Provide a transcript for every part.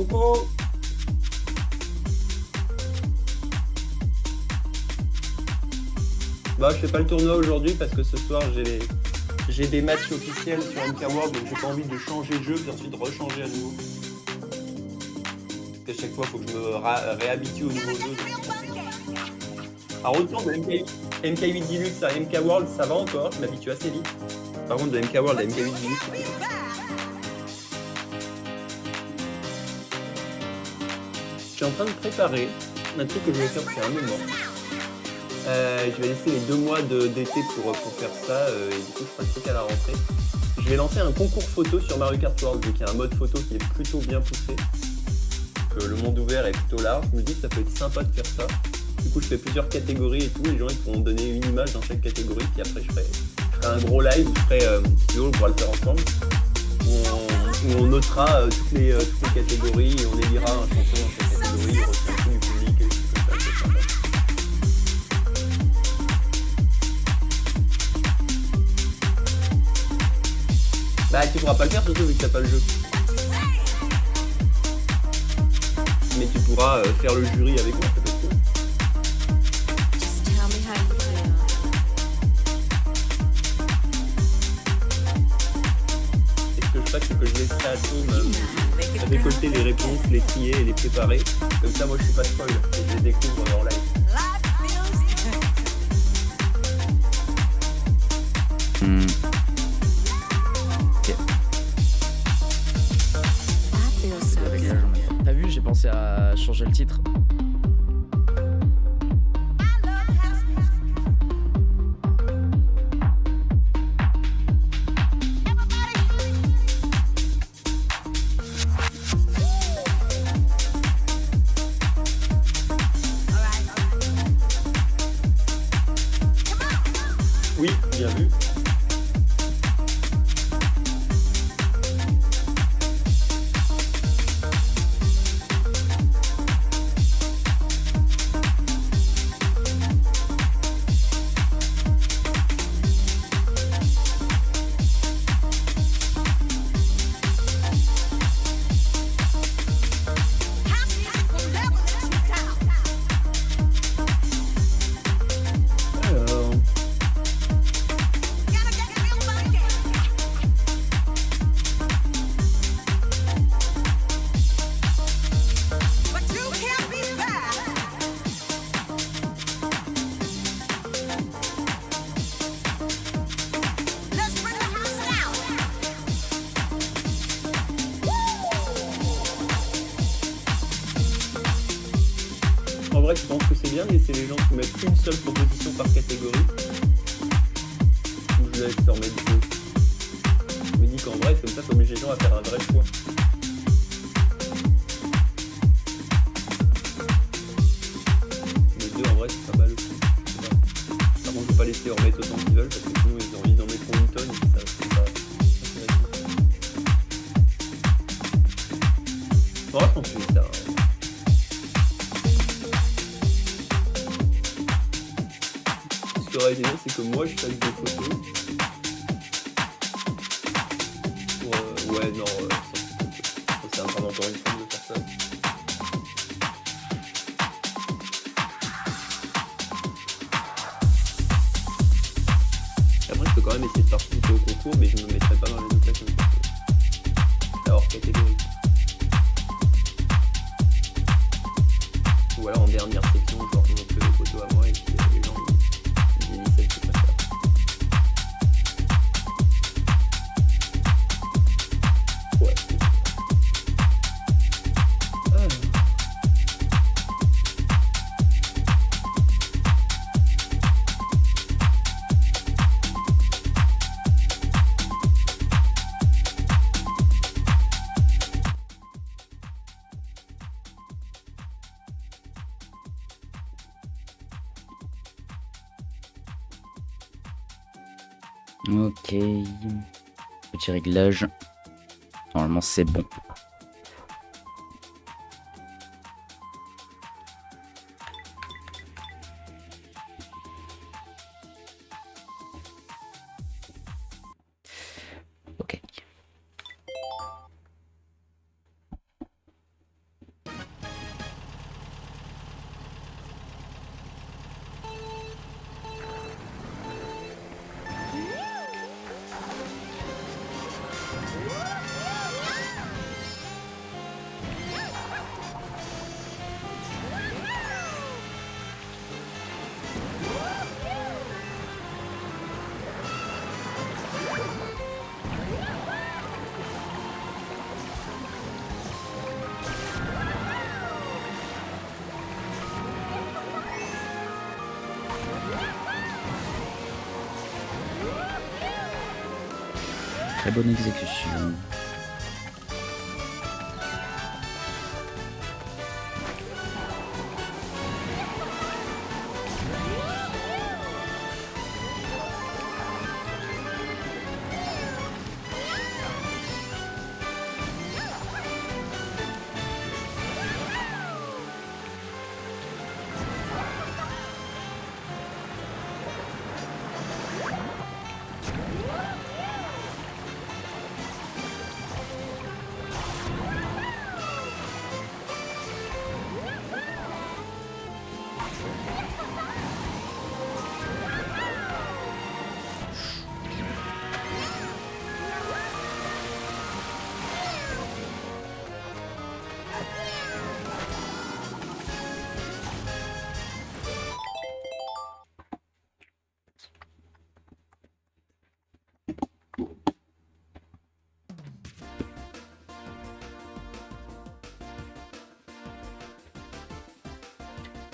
Coucou. Bah je fais pas le tournoi aujourd'hui parce que ce soir j'ai des matchs officiels sur MK World, donc j'ai pas envie de changer de jeu puis ensuite rechanger à nouveau. Parce qu'à chaque fois faut que je me réhabitue au nouveau jeu. Alors autant de MK8 Deluxe à MK World ça va encore, je m'habitue assez vite. Par contre de MK World à MK8 Deluxe c'est plus compliqué. Je suis en train de préparer un truc que je vais faire depuis un moment. Je vais laisser les 2 mois d'été pour faire ça, et du coup je ferai un truc à la rentrée. Je vais lancer un concours photo sur Mario Kart World, vu qu'il y a un mode photo qui est plutôt bien poussé. Le monde ouvert est plutôt large, je me dis que ça peut être sympa de faire ça. Du coup je fais plusieurs catégories et tout, les gens ils pourront donner une image dans chaque catégorie, puis après je ferai un gros live où je ferai, si tu veux, on pourra le faire ensemble, où on notera toutes les catégories et on élira un champion dans chaque catégorie, on retient tout du public et tout comme ça, c'est sympa. Bah tu pourras pas le faire surtout vu que t'as pas le jeu. Mais tu pourras faire le jury avec moi, ça peut être cool. Et ce que je ferai, c'est que je laisserai à Tom récolter les réponses, les trier et les préparer. Comme ça, moi je suis pas spoil et je les découvre en live. T'as vu, j'ai pensé à changer le titre. Oui, bien vu. En vrai, je pense que c'est bien de laisser les gens soumettre une seule proposition par catégorie. Ou je laisse en mettre deux. Je me dis qu'en vrai, comme ça, ça oblige les gens à faire un vrai choix. Les deux, en vrai, c'est pas mal aussi. Par contre, je vais pas laisser en mettre autant qu'ils veulent parce que sinon, ils ont envie d'en mettre une tonne et ça, c'est pas intéressant. En vrai, je pense que c'est ça. Ce qui aurait été bien, c'est que moi je fasse des photos. Ouais, non, c'est vraiment encore une fois de faire ça. Et après, je peux quand même essayer de participer au concours, mais je me mettrai pas dans les notations de photos. C'est hors catégorie. Ou alors en dernière section, genre je montre des photos à moi et puis les gens ils élisent celles qu'ils préfèrent. Ouais. Ok. Petit réglage. Normalement c'est bon. Ok. Très bonne exécution.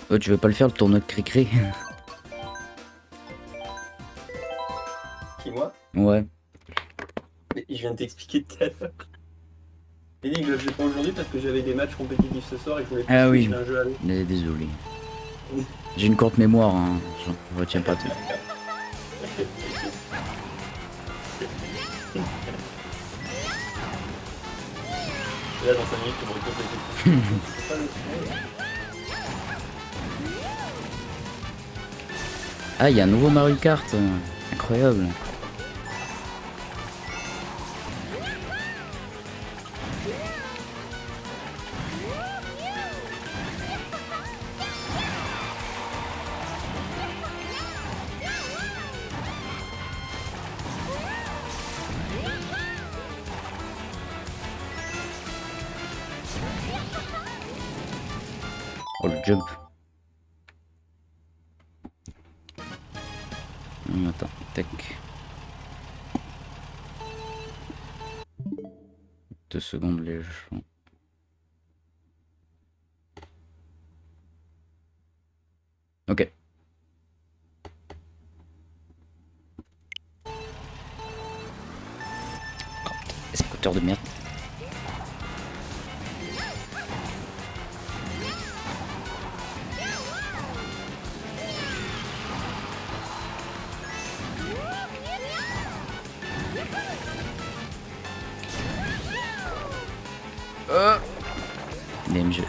Oh, tu veux pas le faire le tournoi de Cricri? Qui, moi? Ouais. Mais je viens de t'expliquer tout à l'heure. J'ai dit que je le faisais pas aujourd'hui parce que j'avais des matchs compétitifs ce soir et que je voulais plus Ah oui. switcher un jeu à l'autre. Désolé. J'ai une courte mémoire, hein. Je retiens pas tout. Et là, dans 5 minutes, tu me reposes la question. C'est pas le son. Ah, il y a un nouveau Mario Kart. Incroyable. Oh, le jump. Attends, tac. 2 secondes les gens. Ok. Scooter de merde. BMG.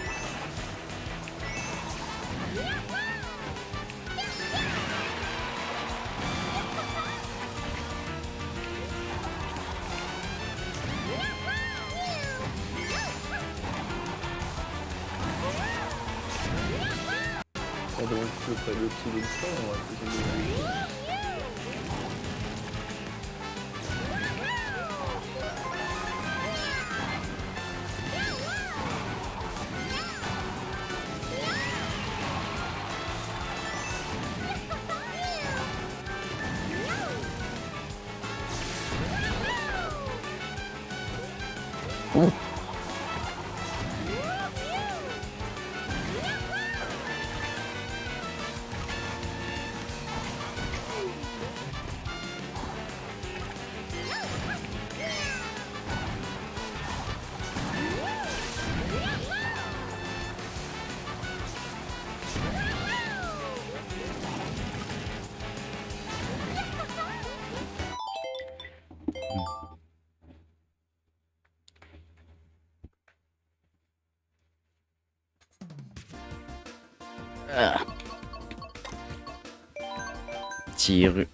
On demande le petit de l'histoire, on va poser des... Oh. Ah. Tire.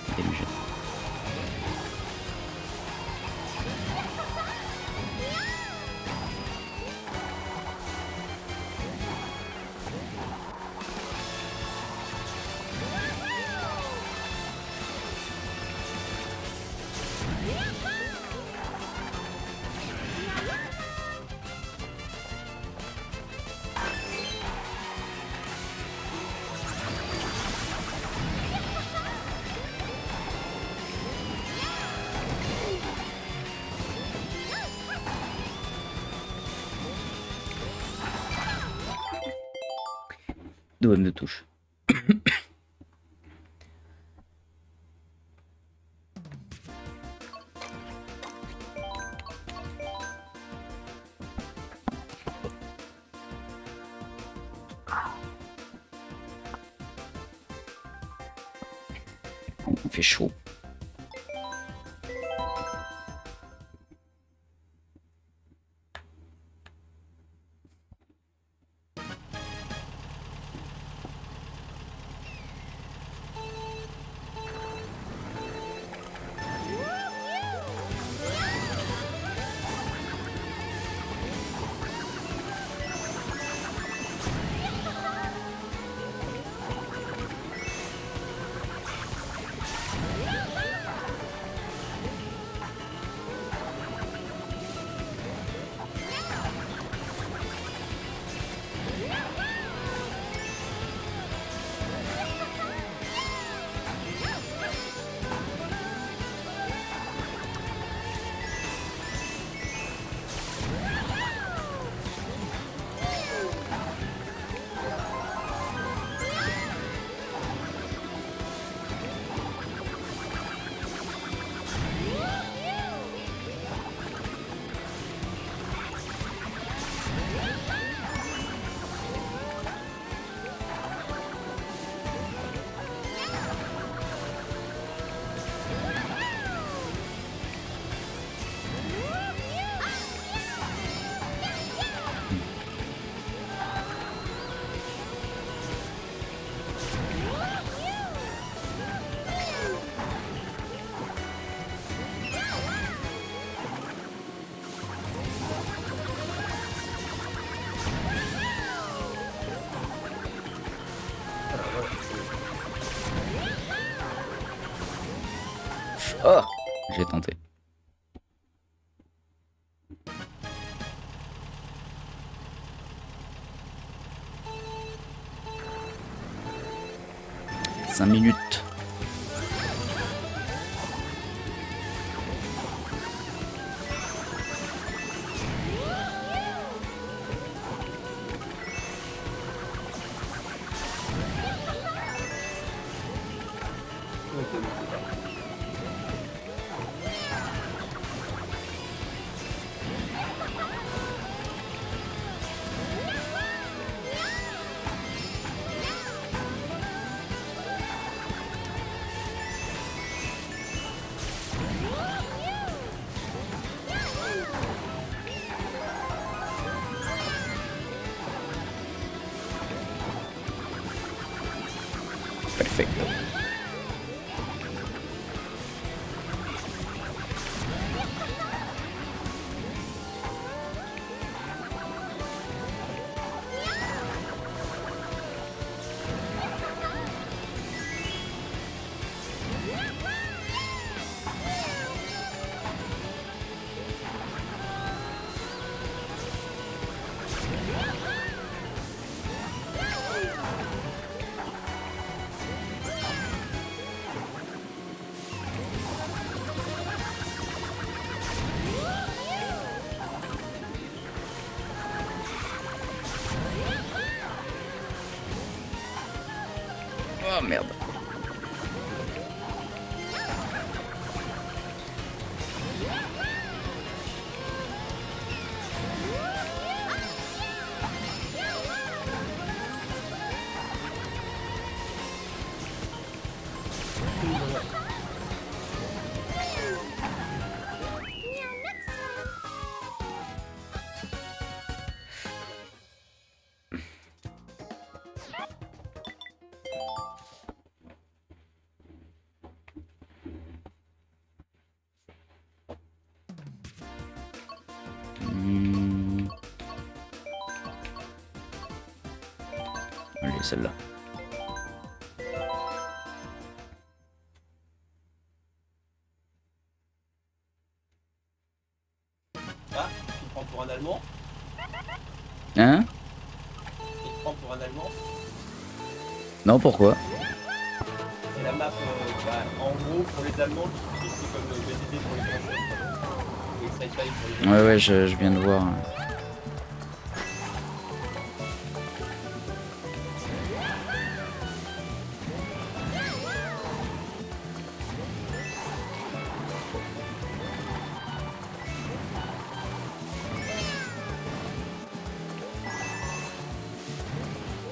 Intelligent. Deux M de touche. Il fait chaud. Oh, j'ai tenté. Cinq minutes. Perfecto. Oh merde. Allez, celle-là. Ah, tu te prends pour un Allemand? Hein? Tu te prends pour un Allemand? Non, pourquoi? C'est la map, en gros, pour les Allemands, c'est comme le BDD pour les Français. Ou Excite Bike pour les Ouais, ouais, je viens de voir.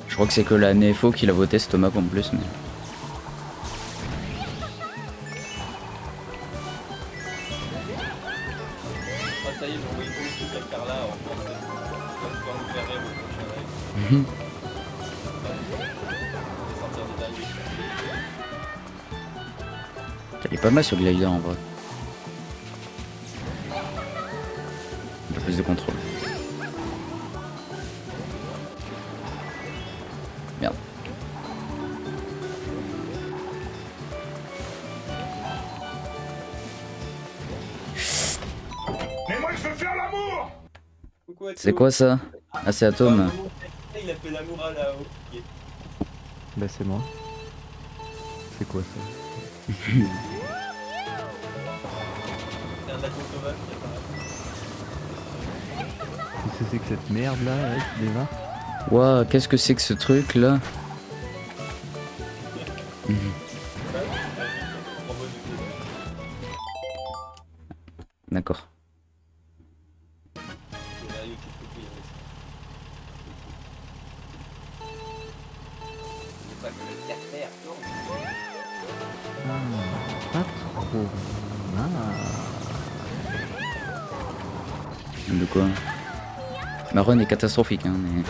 Je crois que c'est que la NFO qui l'a voté cette map en plus, mais... Ah, ça y est, j'ai envoyé tout le truc à Carla en français. Tu vas pouvoir nous faire rire au prochain live. On va sortir des dingueries. Elle est pas mal sur Glider en vrai. Un peu plus de contrôle. Merde. Mais moi je veux faire l'amour! Coucou à C'est tous. quoi ça? Ah, c'est Atom. Il a fait l'amour à la haut. Bah c'est moi. C'est quoi ça? C'est un avion sauvage qui apparaît. Qu'est-ce que c'est que cette merde là, qui démarre? Ouah, qu'est-ce que c'est que ce truc là? D'accord. Ah, pas trop. Ah. De quoi? Ma run est catastrophique, hein, mais...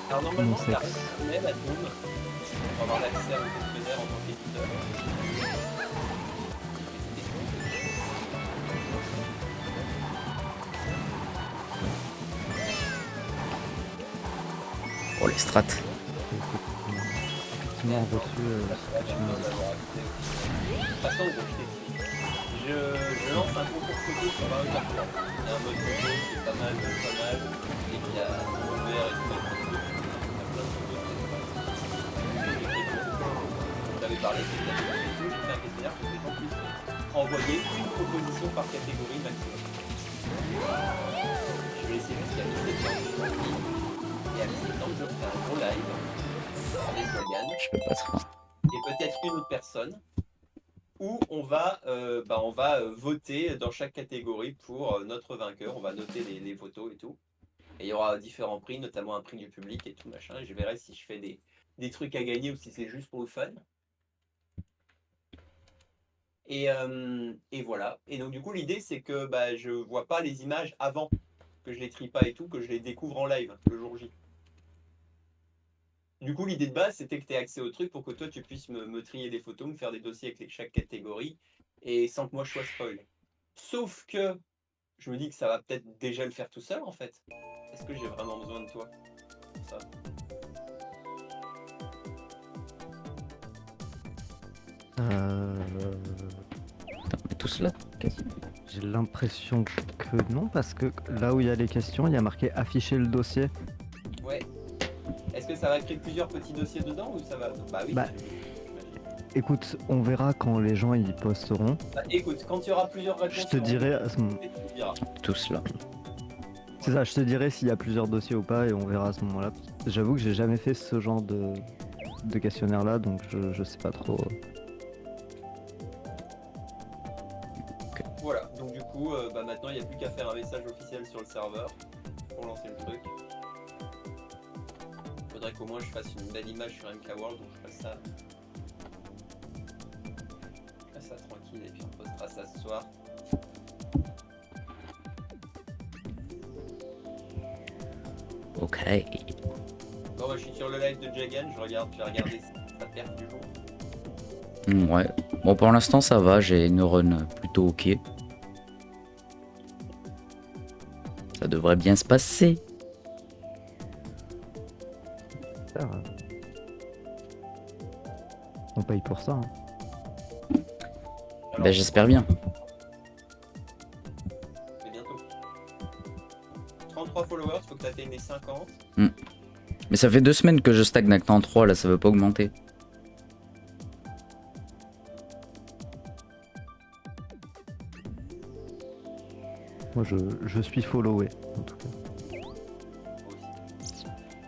Alors normalement, Mon ça sexe. reste même à Doom pour avoir l'accès à vos questionnaires en tant qu'éditeur. Oh, les strats. Effectivement reçu ce que tu m'as dit. De toute façon, je t'explique. Je lance un concours photo sur Mario Kart 3. Il y a un mode photo qui est pas mal, et qui a un fond vert et tout. Il y a plein de photos très sympathiques. Je t'avais parlé, c'est que j'ai fait un questionnaire pour que les gens puissent envoyer une proposition par catégorie maximum. Je vais essayer jusqu'à mi-septembre. Et à mi-septembre, je ferai un gros live avec Logan. Je peux pas trop. Et peut-être une autre personne, où on va voter dans chaque catégorie pour notre vainqueur. On va noter les photos et tout. Et il y aura différents prix, notamment un prix du public et tout machin. Et je verrai si je fais des trucs à gagner ou si c'est juste pour le fun. Et voilà. Et donc du coup l'idée c'est que je vois pas les images avant, que je les trie pas et tout, que je les découvre en live le jour J. Du coup, l'idée de base, c'était que tu aies accès au truc pour que toi, tu puisses me trier des photos, me faire des dossiers avec chaque catégorie, et sans que moi, je sois spoil. Sauf que je me dis que ça va peut-être déjà le faire tout seul, en fait. Est-ce que j'ai vraiment besoin de toi pour ça? Putain, on est tous là, quasi. J'ai l'impression que non, parce que là où il y a les questions, il y a marqué afficher le dossier. Ouais. Est-ce que ça va créer plusieurs petits dossiers dedans ou ça va... Bah oui. Bah, écoute, on verra quand les gens y posteront. Bah, écoute, quand il y aura plusieurs réponses... Je te dirai à ce moment. tu me diras. Tous là. C'est ça, je te dirai s'il y a plusieurs dossiers ou pas et on verra à ce moment-là. J'avoue que j'ai jamais fait ce genre de questionnaire là, donc je sais pas trop. Voilà, donc du coup, bah maintenant il n'y a plus qu'à faire un message officiel sur le serveur pour lancer le truc. Faudrait qu'au moins je fasse une belle image sur MK World, donc je fasse ça. Je fasse ça tranquille et puis on postera ça ce soir. Ok. Bon, bah, je suis sur le live de Jagan, j'ai regardé sa perte du jour. Ouais. Bon, pour l'instant, ça va. J'ai une run plutôt ok. Ça devrait bien se passer. Ça, on paye pour ça. Hein. Alors, Ben, j'espère bien. c'est bientôt. 33 followers, faut que tu atteignes les 50. Mais ça fait 2 semaines que je stagne à 33, là, ça veut pas augmenter. Moi je suis followé en tout cas. Moi aussi.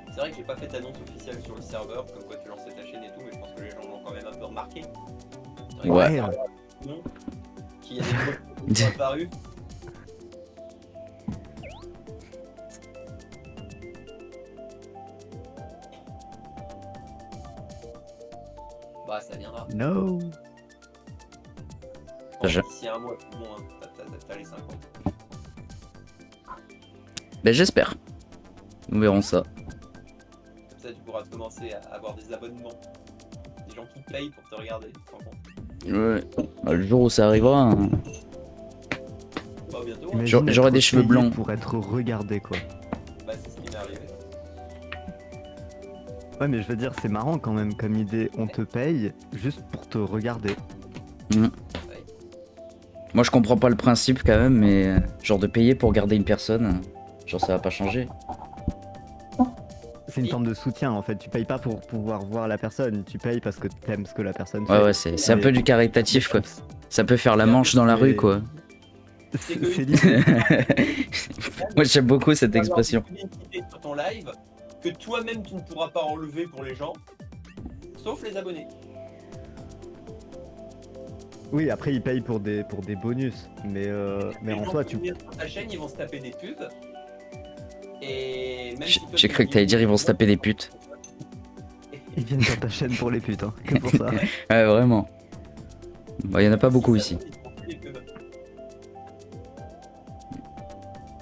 C'est vrai que j'ai pas fait d'annonce officielle sur le serveur, comme quoi tu lançais ta chaîne et tout, mais je pense que les gens l'ont quand même un peu remarqué. C'est vrai que Ouais. non, qu'il y a des choses qui sont apparues. Bah ça viendra. No. Je- D'ici un mois, bon, hein, t'as les 50. Ben, j'espère. Nous verrons ça. Comme ça tu pourras commencer à avoir des abonnements. Des gens qui payent pour te regarder, tu te rends compte. Ouais. Bah, le jour où ça arrivera, hein. Bah bientôt, hein. Imagine J'aurais être des cheveux payé blancs. pour être regardé quoi. Bah c'est ce qui m'est arrivé. Ouais mais je veux dire c'est marrant quand même comme idée, on te paye juste pour te regarder. Moi, je comprends pas le principe quand même, mais genre de payer pour garder une personne, genre ça va pas changer. C'est une forme de soutien en fait, tu payes pas pour pouvoir voir la personne, tu payes parce que t'aimes ce que la personne Ouais, fait. ouais, c'est un peu du caritatif, quoi. C'est Ça peut faire la manche dans la rue, quoi. l'idée. Moi, j'aime beaucoup cette Avoir expression. une publicité sur ton live que toi-même tu ne pourras pas enlever pour les gens, sauf les abonnés. Oui après ils payent pour des bonus, mais Les en gens soi qui tu... viennent sur ta chaîne, ils vont se taper des pubs. Et même si toi, J'ai tu cru que t'allais dire ils vont se taper des putes. Ils viennent sur ta chaîne pour les putes, hein, que pour ça. Ouais, vraiment. Bah, y en a pas beaucoup ici. Les pubs.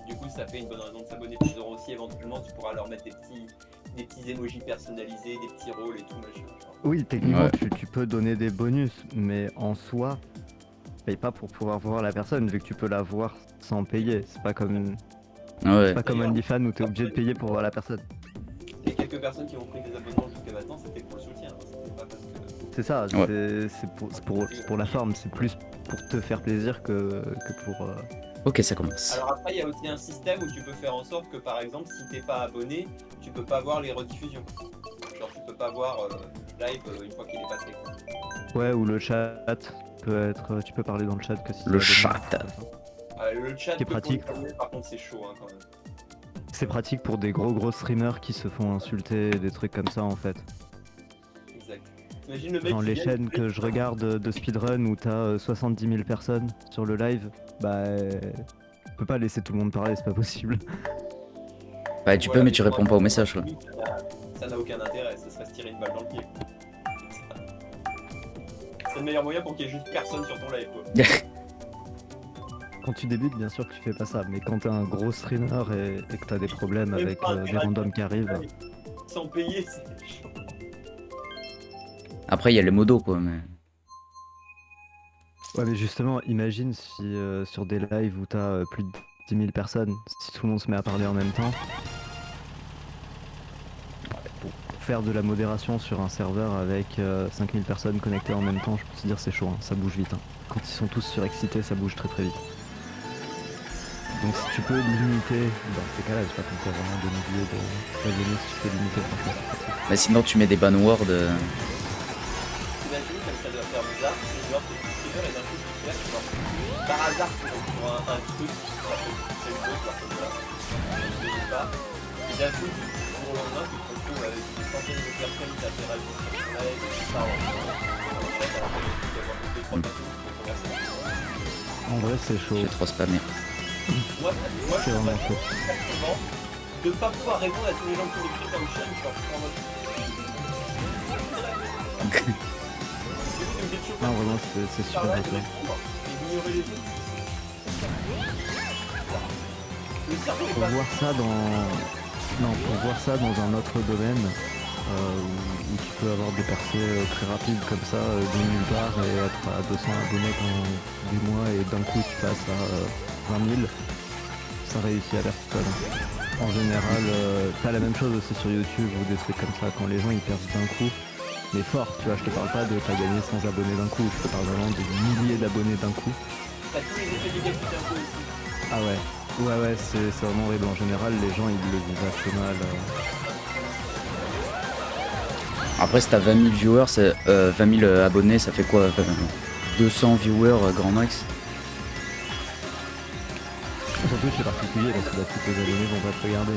Du coup, ça fait une bonne raison de s'abonner. Puis ils auront aussi éventuellement, tu pourras leur mettre des petits emojis personnalisés, des petits rôles et tout machin. Genre. Oui techniquement Ouais. tu peux donner des bonus, mais en soi, tu payes pas pour pouvoir voir la personne vu que tu peux la voir sans payer. C'est pas comme Ouais. OnlyFans où t'es obligé de payer pour voir la personne. Les quelques personnes qui ont pris des abonnements jusqu'à maintenant, c'était pour le soutien. Hein. C'était pas parce que. C'est ça, Ouais. c'est pour la forme, c'est plus pour te faire plaisir que pour... Ok, ça commence. Alors après, il y a aussi un système où tu peux faire en sorte que, par exemple, si t'es pas abonné, tu peux pas voir les rediffusions. Genre, tu peux pas voir live une fois qu'il est passé. Quoi. Ouais, ou le chat peut être... Tu peux parler dans le chat que si Le t'es chat. abonné. Le chat, Qui est peut pratique. contrôler, par contre, c'est chaud hein, quand même. C'est pratique pour des gros streamers qui se font insulter, des trucs comme ça en fait. Exact. Imagine le mec Genre qui les vient chaînes de- que je regarde de speedrun où t'as 70 000 personnes sur le live, bah... Tu peux pas laisser tout le monde parler, c'est pas possible. Bah, tu peux, Voilà, mais tu pour réponds un pas aux mec messages, comme quoi. lui, ça n'a aucun intérêt, ça serait se tirer une balle dans le pied. C'est le meilleur moyen pour qu'il y ait juste personne sur ton live quoi. Quand tu débutes, bien sûr que tu fais pas ça, mais quand t'es un gros streamer et que t'as des problèmes Même avec pas un des pirate. randoms qui arrivent... Sans payer, c'est chaud. Après, il y a les modos, quoi, mais. Ouais mais justement, imagine si sur des lives où t'as plus de 10 000 personnes, si tout le monde se met à parler en même temps, pour faire de la modération sur un serveur avec 5000 personnes connectées en même temps, je peux te dire c'est chaud, hein, ça bouge vite. Hein. Quand ils sont tous surexcités, ça bouge très vite. Donc si tu peux limiter, dans ces cas-là, j'ai pas compris vraiment de milliers d'abonnés, si tu peux limiter, franchement c'est pratique. Mais sinon, tu mets des banwords. T'imagines comme ça doit faire bizarre, c'est genre que tu streamer et d'un coup tu fais genre par hasard pour un truc, ça peut pousser le dos, genre comme ça, je sais pas. Et Et d'un coup, du jour au lendemain, tu te retrouves avec des centaines de personnes qui interagissent sur ton live et qui parlent en chat, alors que tu dois avoir deux, trois personnes qui font converser. En vrai, c'est chaud. J'ai trop spammé. Moi, C'est je vraiment chaud. souvent de ne pas pouvoir répondre à tous les gens qui m'écrivent dans le chat, je suis en mode. Non, vraiment, c'est super Ah ouais, chaud. et d'ignorer les autres. Le cerveau est Pour pas. voir ça dans... Non, pour voir ça dans un autre domaine, où tu peux avoir des percées très rapides comme ça, de nulle part, et être à 200 abonnés pendant des mois, et d'un coup tu passes à 20 000, ça réussit à l'air tout seul. En général, t'as la même chose aussi sur YouTube ou des trucs comme ça, quand les gens ils percent d'un coup, mais fort, tu vois, je te parle pas de t'as gagné 100 abonnés d'un coup, je te parle vraiment de milliers d'abonnés d'un coup. T'as tous les effets négatifs d'un coup aussi. Ah ouais, ouais, c'est vraiment horrible. En général, les gens ils le vivent assez mal. Après, si t'as 20 000 viewers, 20 000 abonnés, ça fait quoi 200 viewers grand max. Surtout c'est particulier parce que tous les abonnés vont pas te regarder.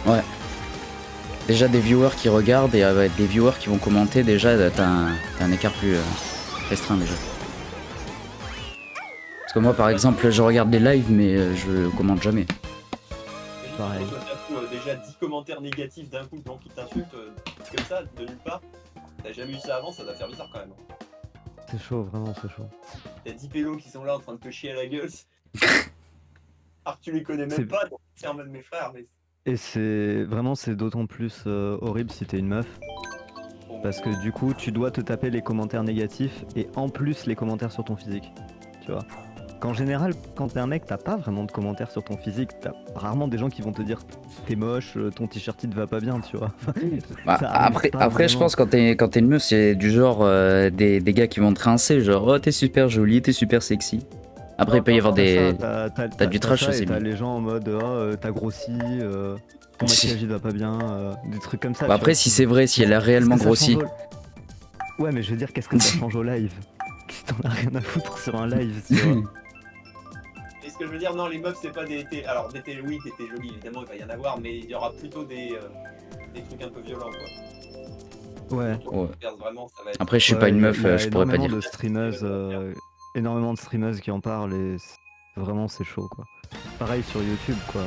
Mais... Ouais. Déjà des viewers qui regardent et avec des viewers qui vont commenter, déjà t'as un écart plus restreint déjà. Parce que moi par exemple je regarde les lives mais je commente jamais. Pareil. Déjà 10 commentaires négatifs d'un coup, de gens qui t'insultent comme ça, de nulle part. T'as jamais eu ça avant, ça doit faire bizarre quand même. C'est chaud, vraiment c'est chaud. T'as 10 pélos qui sont là en train de te chier à la gueule. Alors que tu les connais même pas, donc c'est en mode mes frères. Mais... Et c'est vraiment c'est d'autant plus horrible si t'es une meuf. Parce que du coup tu dois te taper les commentaires négatifs et en plus les commentaires sur ton physique. Tu vois. Qu'en général, quand t'es un mec, t'as pas vraiment de commentaires sur ton physique. T'as rarement des gens qui vont te dire t'es moche, ton t-shirt il te va pas bien, tu vois. Bah, après je pense quand t'es une meuf, c'est du genre des gars qui vont te rincer, genre oh t'es super jolie, t'es super sexy. Après il peut y avoir des... T'as du trash aussi. T'as les gens en mode oh t'as grossi, ton maquillage il va pas bien, des trucs comme ça. Bah, après si c'est vrai, si elle a réellement grossi. Ouais mais je veux dire qu'est-ce que ça change au live? Si t'en as rien à foutre sur un live, tu vois. Et ce que je veux dire, non, les meufs, c'est pas des... Alors, oui, t'étais jolie, évidemment, il va y en avoir, mais il y aura plutôt des trucs un peu violents, quoi. Ouais. Vraiment, ça va être... Après je suis pas une meuf, je pourrais pas dire. Énormément de streameuses qui en parlent et vraiment c'est chaud, quoi. Pareil sur YouTube, quoi.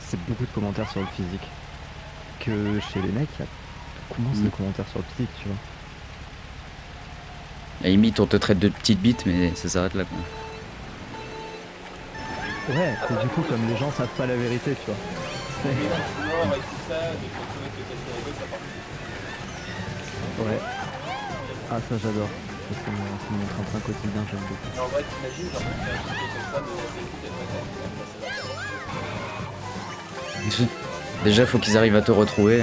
C'est beaucoup de commentaires sur le physique. Que chez les mecs, il y a beaucoup moins de commentaires sur le physique, tu vois. À la limite on te traite de petite bite mais ça s'arrête là quoi. Ouais, et du coup comme les gens savent pas la vérité, tu vois. Ouais. Ah ça j'adore. C'est mon train-train quotidien, j'aime beaucoup. En vrai, t'imagines, genre, tu fais un truc comme ça, mais Déjà faut qu'ils arrivent à te retrouver.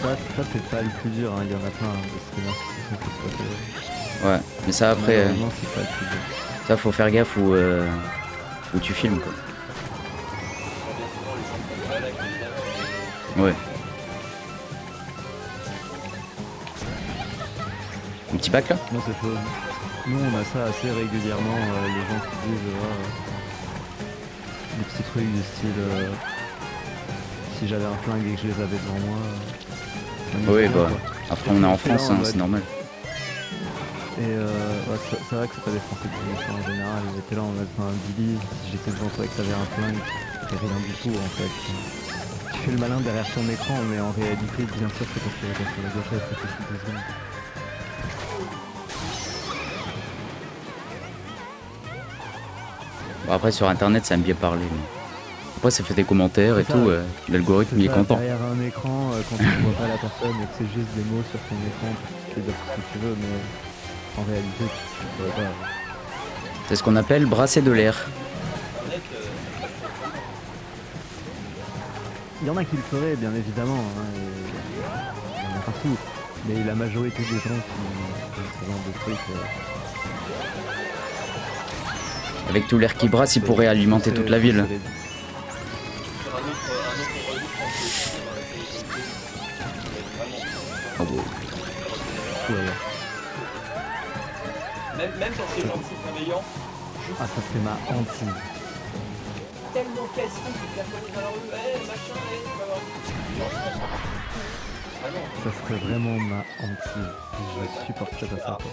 Ça c'est pas le plus dur, hein. Il y en a plein de streamers qui sont plus Ouais, mais ça après... c'est pas le plus dur. Ça faut faire gaffe où tu filmes quoi. Ouais. Un petit bac là? Non c'est chaud. Nous on a ça assez régulièrement, les gens qui disent des petits trucs du style si j'avais un flingue et que je les avais devant moi. Oui bah après on est en France, hein, c'est normal. Et ouais, c'est vrai que c'est pas des Français qui font ça en général, ils étaient là en mode enfin Billy, si j'étais devant toi et que t'avais un flingue, t'es rien du tout en fait. Tu fais le malin derrière ton écran mais en réalité bien sûr que quand tu regardes sur la gâchette ça fait toutes 2 secondes. Bon, après sur internet ça aime bien parler. Mais... Après ça fait des commentaires et tout, l'algorithme il est content. Derrière un écran, quand tu vois pas la personne et que c'est juste des mots sur ton écran, tu peux dire ce que tu veux mais en réalité tu pourrais pas. C'est ce qu'on appelle brasser de l'air. Il y en a qui le feraient bien évidemment, hein, et il y en a partout, mais la majorité des gens qui font ce genre de trucs... Avec tout l'air qui brasse, il pourrait alimenter toute la ville. Oh, wow. Même quand c'est gentil, bienveillant, Ah ça c'est ma hantise. tellement casse-cou que faire comme dans la rue, machin, tu vas voir. Ah non. Ça serait vraiment ma hantise. Je supporterais pas ça. Quoi.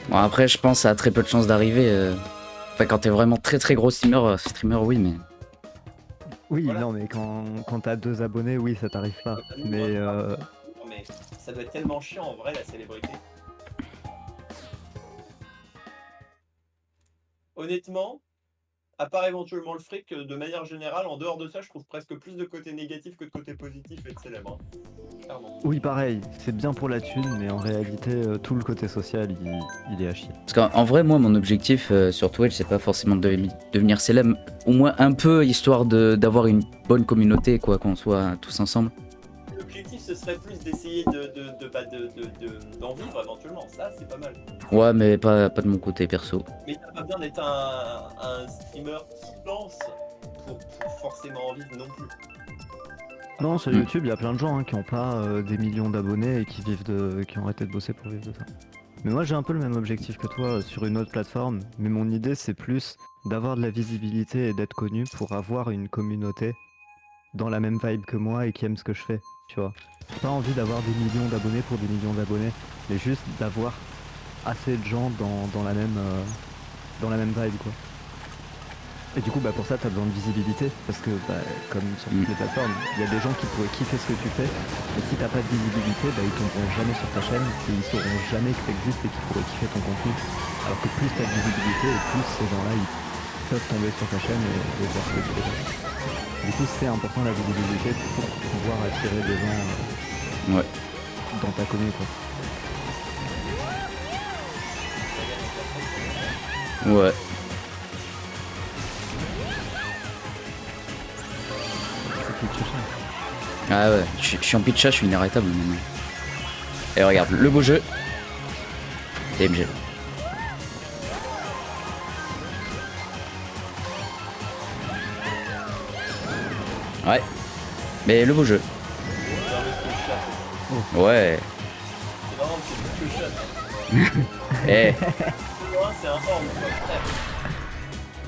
Bon, après, je pense que ça a très peu de chances d'arriver. Enfin, quand t'es vraiment très gros streamer, oui, mais. Oui, Voilà. non, mais quand t'as 2 abonnés, oui, ça t'arrive pas. Mais Non, mais ça doit être tellement chiant en vrai la célébrité. Honnêtement, à part éventuellement le fric, de manière générale, en dehors de ça, je trouve presque plus de côté négatif que de côté positif et de célèbre. Hein. Clairement. oui, pareil, c'est bien pour la thune, mais en réalité, tout le côté social, il est à chier. Parce qu'en vrai, moi, mon objectif sur Twitch, c'est pas forcément de devenir célèbre, au moins un peu, histoire d'avoir une bonne communauté, quoi, qu'on soit tous ensemble. L'objectif, ce serait plus d'essayer d'en vivre éventuellement. Ça, c'est pas mal. Ouais, mais pas de mon côté perso. Mais t'as pas besoin d'être un streamer qui pense pour forcément en vivre non plus. Non, sur YouTube, il y a plein de gens qui ont pas des millions d'abonnés et qui ont arrêté de bosser pour vivre de ça. Mais moi, j'ai un peu le même objectif que toi sur une autre plateforme, mais mon idée, c'est plus d'avoir de la visibilité et d'être connu pour avoir une communauté dans la même vibe que moi et qui aime ce que je fais, tu vois. J'ai pas envie d'avoir des millions d'abonnés pour des millions d'abonnés, mais juste d'avoir assez de gens dans la même vibe, quoi. Et du coup, pour ça, t'as besoin de visibilité, parce que, comme sur toutes les plateformes, il y a des gens qui pourraient kiffer ce que tu fais, et si t'as pas de visibilité, ils tomberont jamais sur ta chaîne, et ils sauront jamais que t'existes et qu'ils pourraient kiffer ton contenu. Alors que plus t'as de visibilité, et plus ces gens-là, ils peuvent tomber sur ta chaîne et voir ce que tu fais. Du coup, c'est important la visibilité pour pouvoir attirer des gens Ouais. dans ta commune, quoi. Ouais. Ah ouais, je suis en pitcha, je suis inarrêtable maintenant. Et regarde, le beau jeu. TMG. Ouais. Mais le beau jeu. Ouais. C'est vraiment plus que le chat. Eh. C'est un orbe, quoi, frère.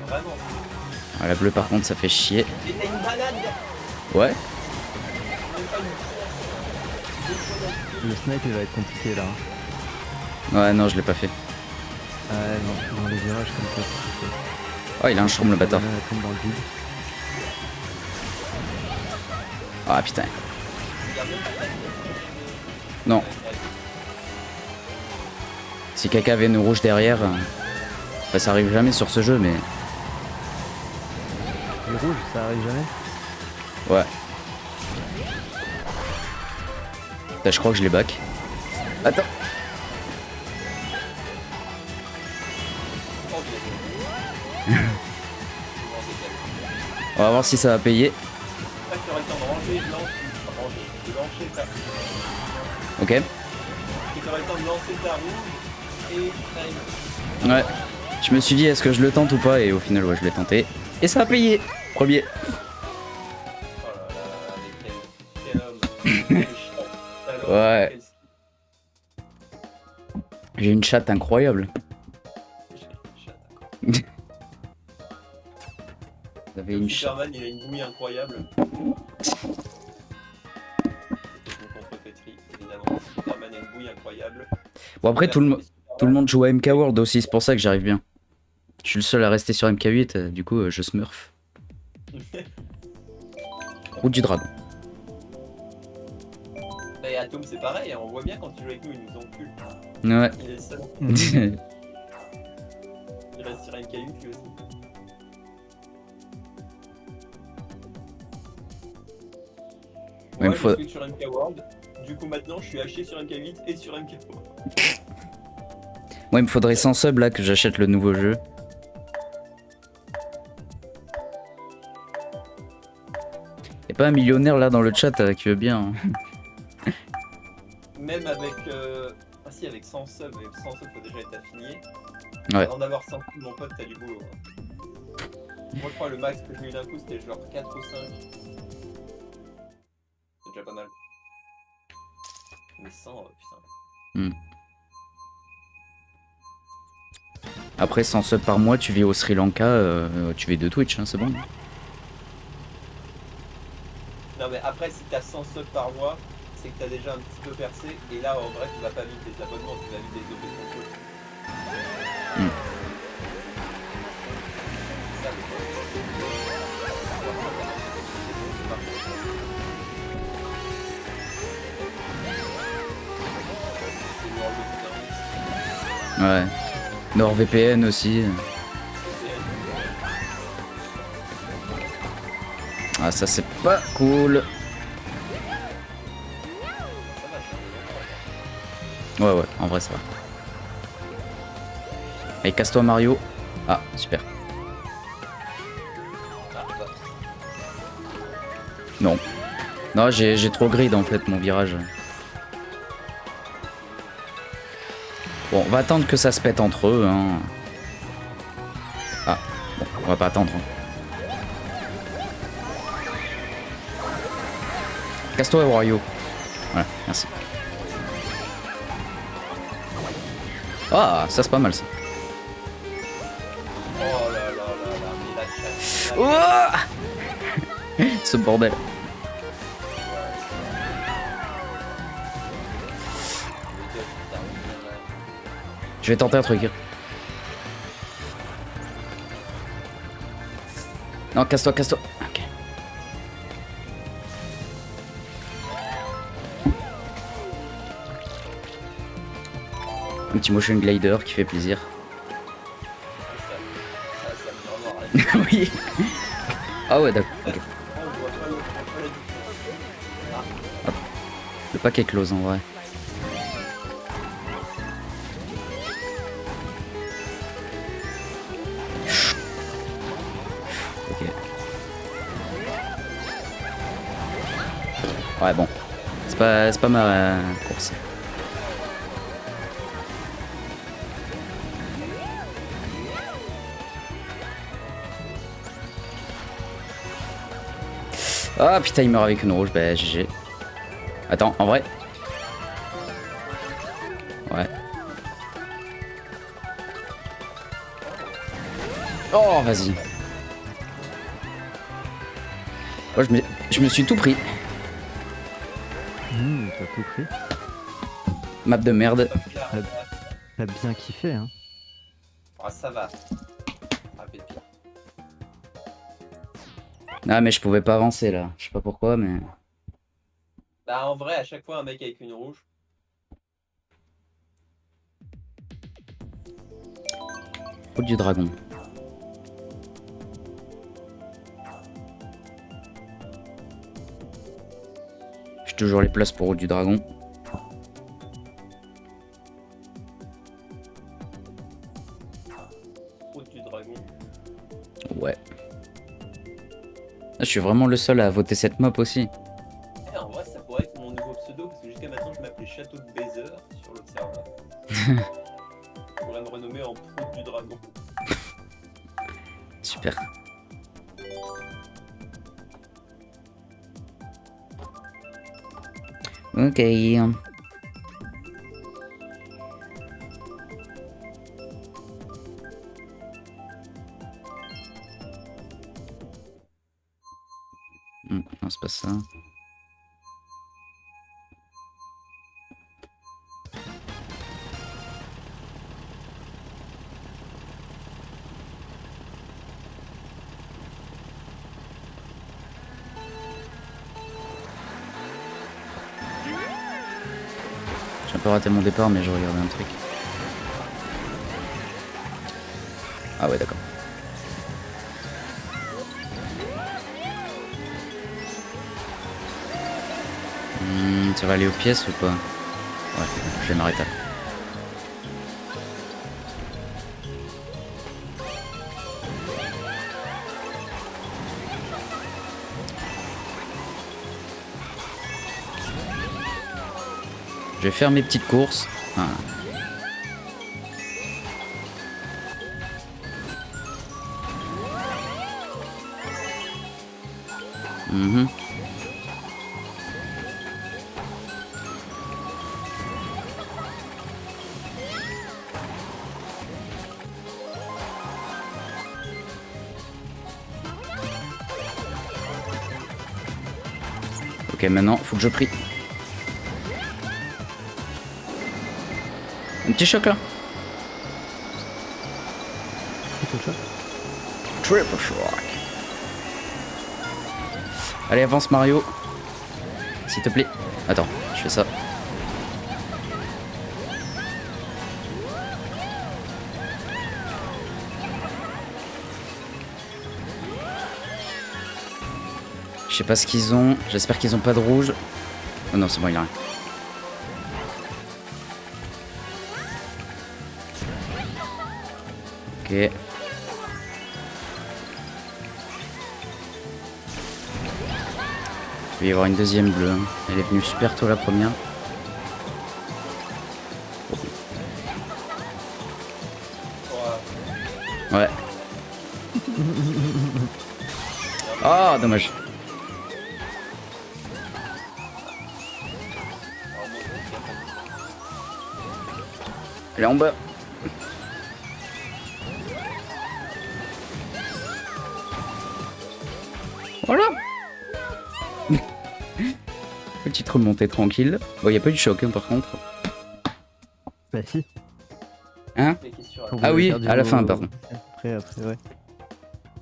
Vraiment. Ah, la bleue par contre ça fait chier. Et t'as une banane. Ouais. Le snipe, il va être compliqué, là. Ouais non je l'ai pas fait. Non, dans les virages comme ça. Oh il a un charme le bâtard. Elle tombe dans le vide. Ah putain. Non. Si Kaka avait une rouge derrière, ça arrive jamais sur ce jeu mais... Les rouges, ça arrive jamais. Ouais. Là, je crois que je les back. Attends. On va voir si ça va payer. Ok. Ouais. Je me suis dit est-ce que je le tente ou pas et au final ouais je l'ai tenté. Et ça a payé. Premier. Ouais. J'ai une chatte incroyable. Vous avez une chatte. Superman, il a une bouille incroyable. Évidemment. Superman a une bouille incroyable. Bon après tout le monde joue à MK World aussi, c'est pour ça que j'arrive bien. Je suis le seul à rester sur MK8, du coup je smurf. Route du dragon. Et Atom c'est pareil, on voit bien quand il joue avec nous, ils nous enculent. Ouais. Il est le seul. Il reste sur MK8 lui aussi. Ouais, Moi il faut... je suis sur MK World, du coup maintenant je suis haché sur MK8 et sur MK World. Ouais, il me faudrait 100 subs là que j'achète le nouveau jeu. Y'a pas un millionnaire là dans le chat qui veut bien. Hein. Même avec... Ah si, avec 100 subs, avec 100 subs faut déjà être affilié. Ouais. Avant d'avoir 100 subs, mon pote, t'as du boulot. Hein. Moi je crois le max que j'ai eu d'un coup c'était genre 4 ou 5. C'est déjà pas mal. Mais 100, putain. Après 100 subs par mois, tu vis au Sri Lanka, tu vis de Twitch, hein, c'est bon. mais après, si t'as 100 subs par mois, c'est que t'as déjà un petit peu percé. Et là, en vrai, tu vas pas vivre des abonnements, tu vas vivre des objets de contrôle. C'est ça, le problème. Ouais. NordVPN aussi. Ah, ça c'est pas cool. Ouais, ouais, en vrai ça va. Allez, casse-toi Mario. Ah, super. Non. Non, j'ai trop grid en fait mon virage. Bon, on va attendre que ça se pète entre eux. Hein. Ah, bon, on va pas attendre. Hein. Casse-toi Wario. Voilà, merci. Ah, ça c'est pas mal ça. Oh là là là là, mais la chatte. Oh ce bordel. Je vais tenter un truc. Non, casse-toi, casse-toi. Ok. Un petit motion glider qui fait plaisir. Ça me rend Oui. Ah ouais, d'accord. Okay. Le pack est close en vrai. Ok. Ouais bon. C'est pas ma course. Ah putain, il meurt avec une rouge, bah GG. Attends, en vrai. Ouais. Oh, vas-y. Oh, je me suis tout pris. T'as tout pris. Map de merde. T'as bien kiffé, hein. Ah, ça va. Ah, pépite. Ah, mais je pouvais pas avancer là. Je sais pas pourquoi, mais. Bah, en vrai, à chaque fois, un mec avec une rouge. Route du dragon. J'ai toujours les places pour Route du dragon. Route du dragon. Ouais. Je suis vraiment le seul à voter cette map aussi. Eh, en vrai, ça pourrait être mon nouveau pseudo, parce que jusqu'à maintenant, je m'appelais Château de Baiser sur l'autre serveur. Je pourrais me renommer en Route du dragon. Super. Ok. Non, c'est pas ça. J'ai un peu raté mon départ, mais je regardais un truc. Ah ouais, d'accord. Ça va aller aux pièces ou pas? Ouais, je vais m'arrêter là. Je vais faire mes petites courses. Ah. Ok, maintenant, faut que je prie. Un petit choc là. Triple shock. Allez, avance Mario. S'il te plaît. Attends, je fais ça. Je sais pas ce qu'ils ont. J'espère qu'ils ont pas de rouge. Oh non, c'est bon, il a rien. Ok. Il va y avoir une deuxième bleue. Elle est venue super tôt la première. Ouais. Ah, dommage. Elle est en bas. Voilà. Petite remontée tranquille. Bon, il n'y a pas eu de choc hein, par contre. Bah si. Hein? Quand vous Ah avez oui, perdu à la vos- fin, pardon. Après, ouais.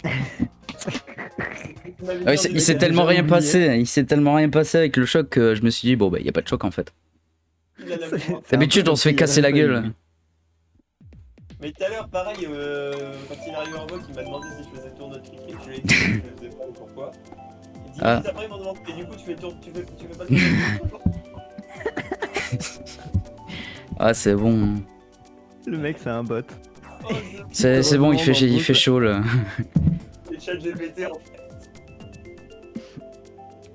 Ah oui, il s'est tellement rien passé. Il s'est tellement rien passé avec le choc que je me suis dit, bon, bah, il n'y a pas de choc en fait. D'habitude, on se fait casser la gueule. Mais tout à l'heure, pareil, quand il est arrivé en vote, il m'a demandé si je faisais tour de cricket. Je lui ai dit que je le faisais pas et pourquoi. Et 10 minutes après, il m'a demandé, et du coup, tu fais pas le tour de Ah, c'est bon. Le mec, c'est un bot. C'est bon, il fait chaud là. Les chats GPT en fait.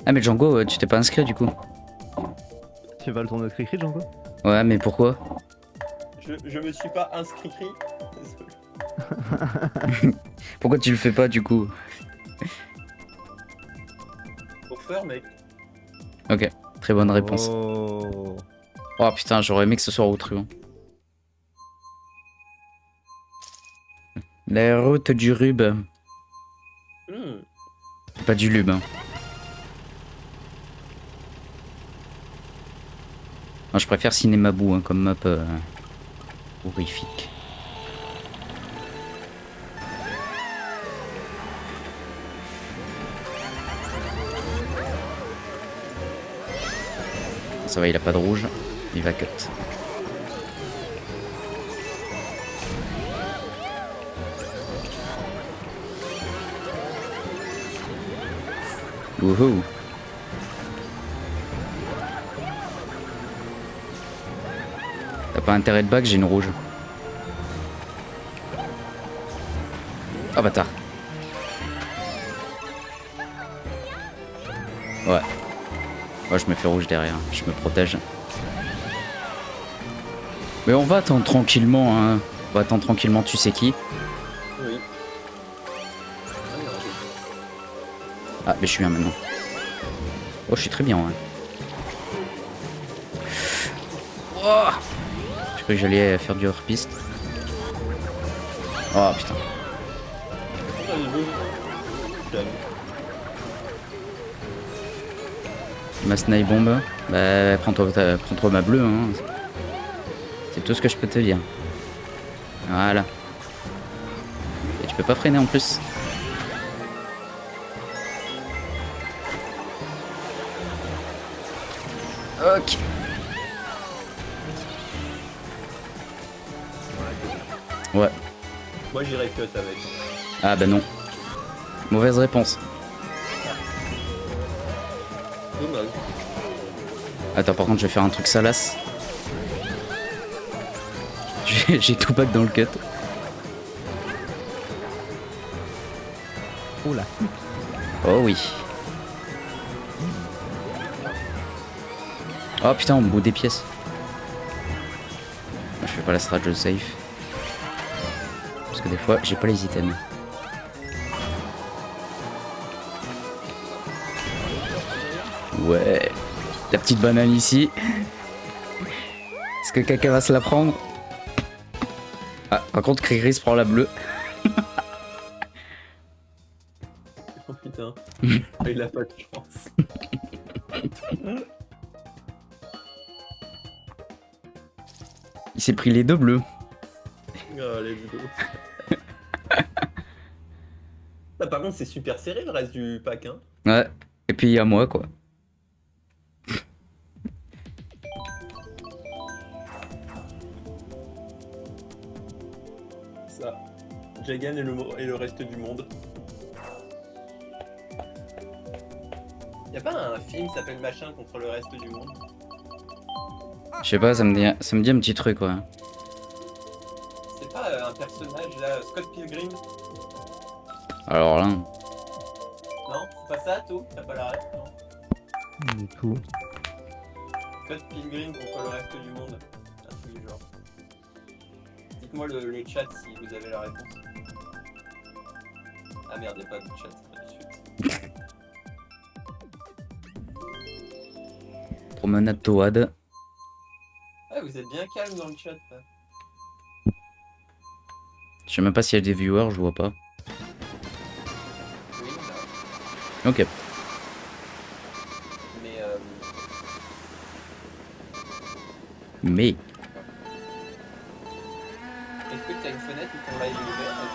Ah, mais Django, tu t'es pas inscrit du coup? Tu fais pas le tournoi de Cricri, Django? Ouais, mais pourquoi? Je me suis pas inscrit. Pourquoi tu le fais pas du coup? Pour faire, mec. Ok, très bonne réponse. Oh. Oh putain, j'aurais aimé que ce soit Routru. La route du rub. Pas du lube. Hein. Non, je préfère Cinémabou hein, comme map horrifique. Ça va, il a pas de rouge. Il va cut. Wouhou. T'as pas intérêt de back, j'ai une rouge. Ah bâtard. Ouais. Ouais, je me fais rouge derrière, je me protège. Mais on va attendre tranquillement, hein. On va attendre tranquillement, tu sais qui. Oui. Ah, mais je suis bien maintenant. Oh, je suis très bien, ouais. Oh, je croyais que j'allais faire du hors-piste. Oh putain. Ma snipe bombe. Bah, prends-toi ma bleue, hein. C'est tout ce que je peux te dire. Voilà. Et tu peux pas freiner en plus. Ok. Ouais. Moi j'irais cut avec. Ah bah non. Mauvaise réponse. Dommage. Attends, par contre, je vais faire un truc salace. J'ai tout back dans le cut. Oula. Oh oui. Oh putain, on me bout des pièces. Moi, je fais pas la strat, je safe. Parce que des fois, j'ai pas les items. Ouais. La petite banane ici. Est-ce que quelqu'un va se la prendre? Ah, par contre, Crigris prend la bleue. Oh putain. Il a pas de chance. Il s'est pris les deux bleus. Oh, let's go. Ah, par contre, c'est super serré le reste du pack. Hein. Ouais. Et puis il y a moi, quoi. Ça. Jagan et le reste du monde. Y'a pas un film qui s'appelle Machin contre le reste du monde? Je sais pas, ça me dit un petit truc, quoi. C'est pas un personnage là, Scott Pilgrim? Alors là. Non? C'est pas ça, tout? T'as pas la ref? Non. Du tout. Scott Pilgrim contre le reste du monde. Un truc du genre. Dites-moi le chat si vous avez la réponse. Ah merde, y'a pas de chat. Chut. Promenade Toad. Ah, vous êtes bien calme dans le chat. Là. Je sais même pas s'il y a des viewers, je vois pas. Oui, là. Ok. Mais Mais. est-ce que t'as une fenêtre où ton live est ouvert ou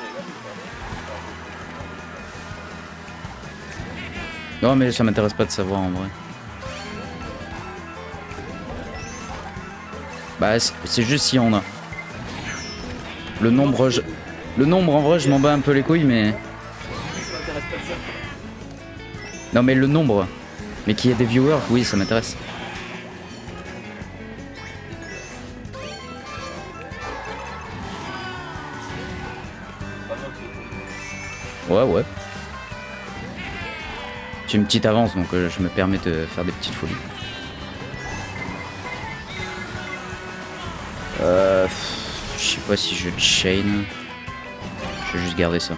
pas? Non, mais ça m'intéresse pas de savoir en vrai. Bah, c'est juste si on a. Le nombre, le nombre en vrai, je m'en bats un peu les couilles, mais. Ça m'intéresse pas de ça. Non, mais le nombre. Mais qu'il y ait des viewers, oui, ça m'intéresse. Ouais, ouais. J'ai une petite avance, donc je me permets de faire des petites folies. Je sais pas si je chain. Je vais juste garder ça.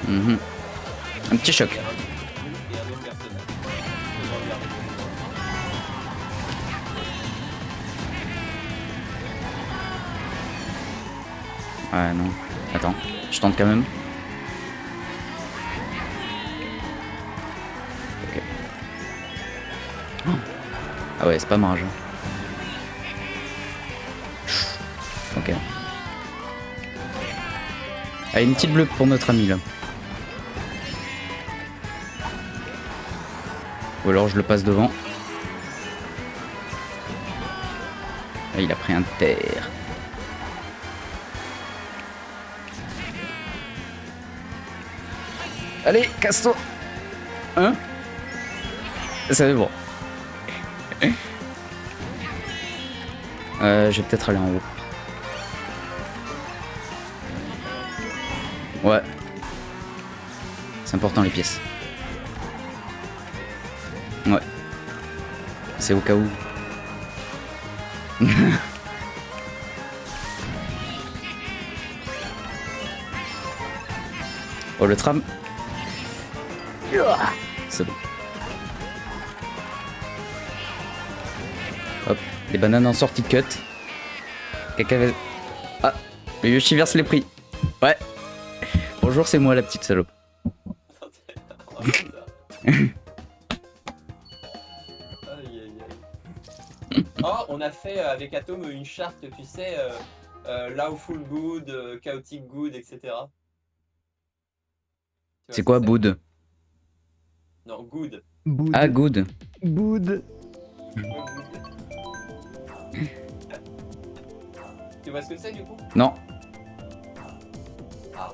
Mhm. Un petit choc. Ouais, non. Attends, je tente quand même. Ok. Oh. Ah ouais, c'est pas marge. Ok. Allez, une petite bleue pour notre ami là. Ou alors je le passe devant. Ah, il a pris un terre. Allez, casse-toi. Hein? Ça c'est bon. Je vais peut-être aller en haut. Ouais. C'est important les pièces. Ouais. C'est au cas où. Oh le tram. C'est bon. Hop, les bananes en sortie cut. Cacahuète. Ah, le Yoshi verse les prix. Ouais. Bonjour, c'est moi la petite salope. Oh, on a fait avec Atom une charte, tu sais, Lawful Good, Chaotic Good, etc. C'est quoi Boud? Non, Good. Boud. Ah, good. Boud. Tu vois ce que c'est du coup? Non. Ah.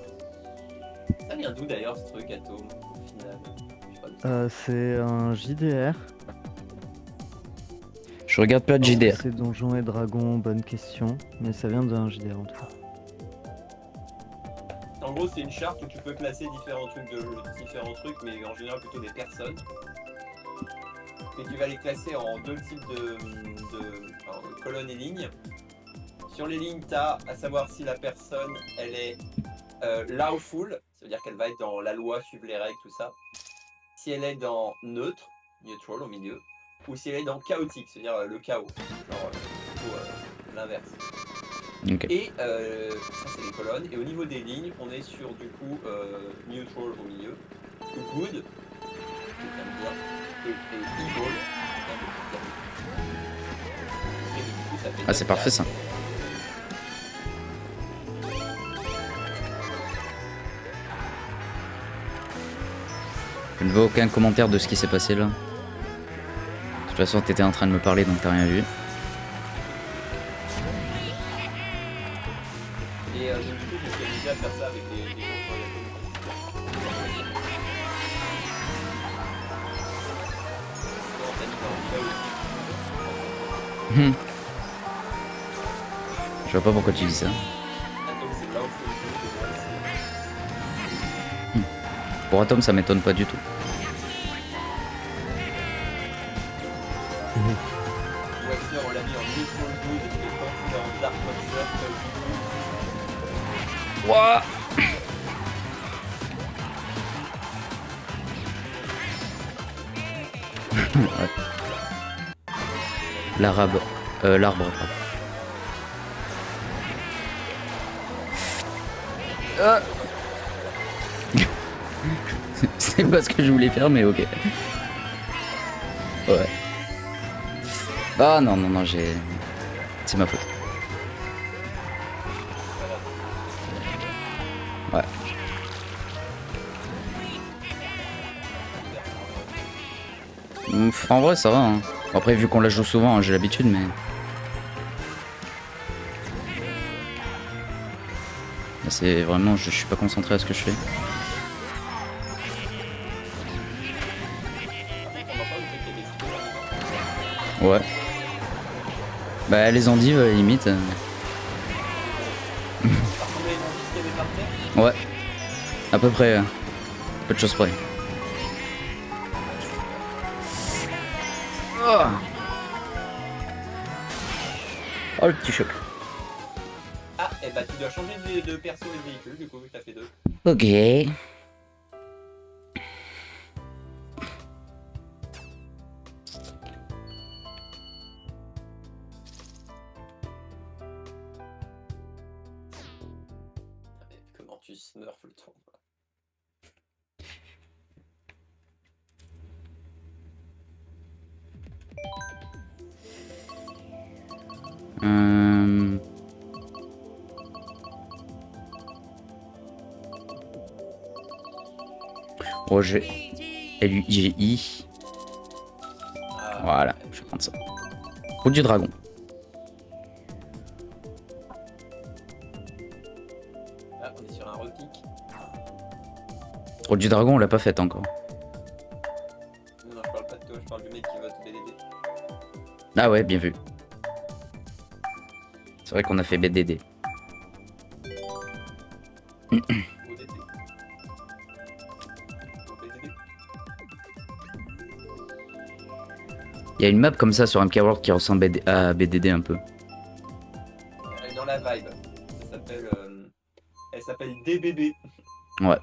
Ça vient d'où d'ailleurs ce truc Atom au final? Je sais pas d'où ça. C'est un JDR. Je regarde pas de JDR. C'est Donjons et Dragons, bonne question. Mais ça vient d'un JDR en tout cas. En gros, c'est une charte où tu peux classer différents trucs, mais en général plutôt des personnes. Et tu vas les classer en deux types de colonnes et lignes. Sur les lignes, tu as à savoir si la personne, elle est lawful, ça veut dire qu'elle va être dans la loi, suivre les règles, tout ça. Si elle est dans neutre, neutral au milieu. ou si elle est dans chaotique, c'est-à-dire le chaos, genre plutôt l'inverse. Ok. Et ça c'est les colonnes, et au niveau des lignes, on est sur du coup neutral au milieu, good, quelqu'un de bien, et evil, quelqu'un de bien. Et du coup, ça fait Ah, c'est parfait ça. Je ne veux aucun commentaire de ce qui s'est passé là. De toute façon, t'étais en train de me parler donc t'as rien vu. Et donc, du coup, je me suis amusé à faire ça avec les gens quand il y a Je vois pas pourquoi tu dis ça. Pour Atom, ça m'étonne pas du tout. Waxer, on l'a mis en neutral good, et quand il est en dark Waxer, Wouah. Ouais. L'arbre. C'est pas ce que je voulais faire, mais ok. Ouais. Ah non, j'ai... C'est ma faute. Ouais. En vrai, ça va. Hein. Après, vu qu'on la joue souvent, hein, j'ai l'habitude, mais... Là, c'est vraiment... Je suis pas concentré à ce que je fais. Ouais. Bah, les endives, limite. Ouais. À peu près. Peu de choses près. Oh, le petit choc. Ah, et bah tu dois changer de perso et de véhicule, du coup, vu que t'as fait 2. Ok. Comment tu smurfs le tour. Roger. LUIGI. Voilà, je vais prendre ça. Route du dragon. Ah, on est sur un repique. Route du dragon, on l'a pas faite encore. Non, je parle pas de toi, je parle du mec qui vote BDD. Ah ouais, bien vu. C'est vrai qu'on a fait BDD. ODD. Il y a une map comme ça sur MK World qui ressemble à BDD un peu. Elle est dans la vibe. Ça s'appelle... Elle s'appelle DBB. Ouais.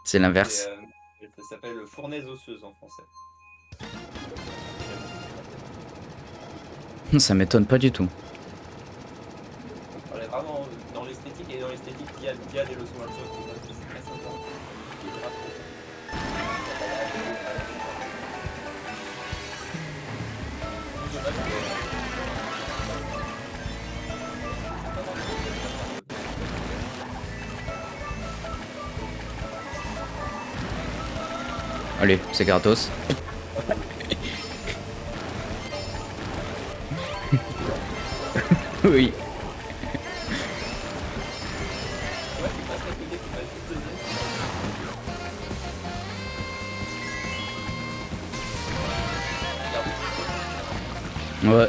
C'est l'inverse. Ça s'appelle fournaise osseuse en français. Ça m'étonne pas du tout. On est vraiment dans l'esthétique, et dans l'esthétique il y a des Los Muertos, c'est très sympa. Allez, c'est gratos. Oui. Ouais,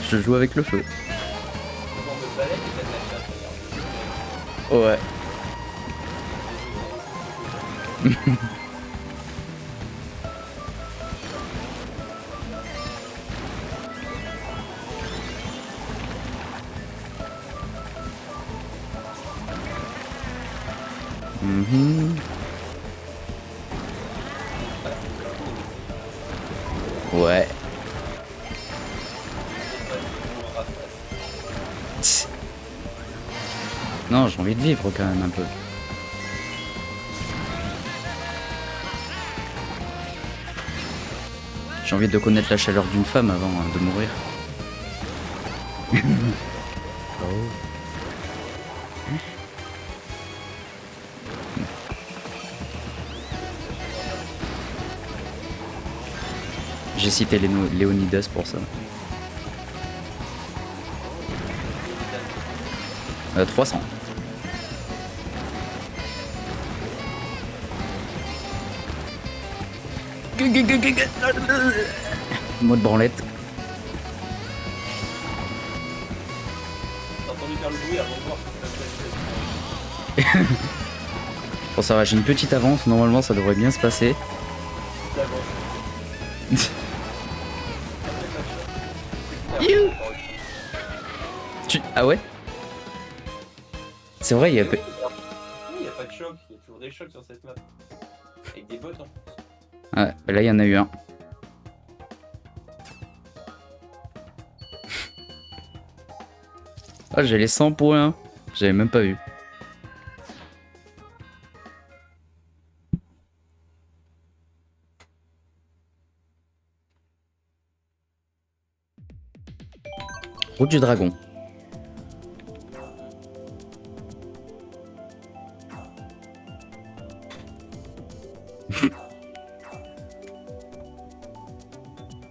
je joue avec le feu. Ouais. Ouais. Non, j'ai envie de vivre quand même un peu. J'ai envie de connaître la chaleur d'une femme avant de mourir. J'ai cité Léonidas pour ça. 300. Mode branlette. T'as entendu faire le bruit avant de voir ce que ça fait. Bon ça va, j'ai une petite avance, normalement ça devrait bien se passer. Ah ouais? C'est vrai, il y a... Oui, il n'y a pas de choc, il y a toujours des chocs sur cette map. Avec des bots en plus. Ouais, là il y en a eu un. Ah, j'ai les 100 points. J'avais même pas vu. Route du dragon.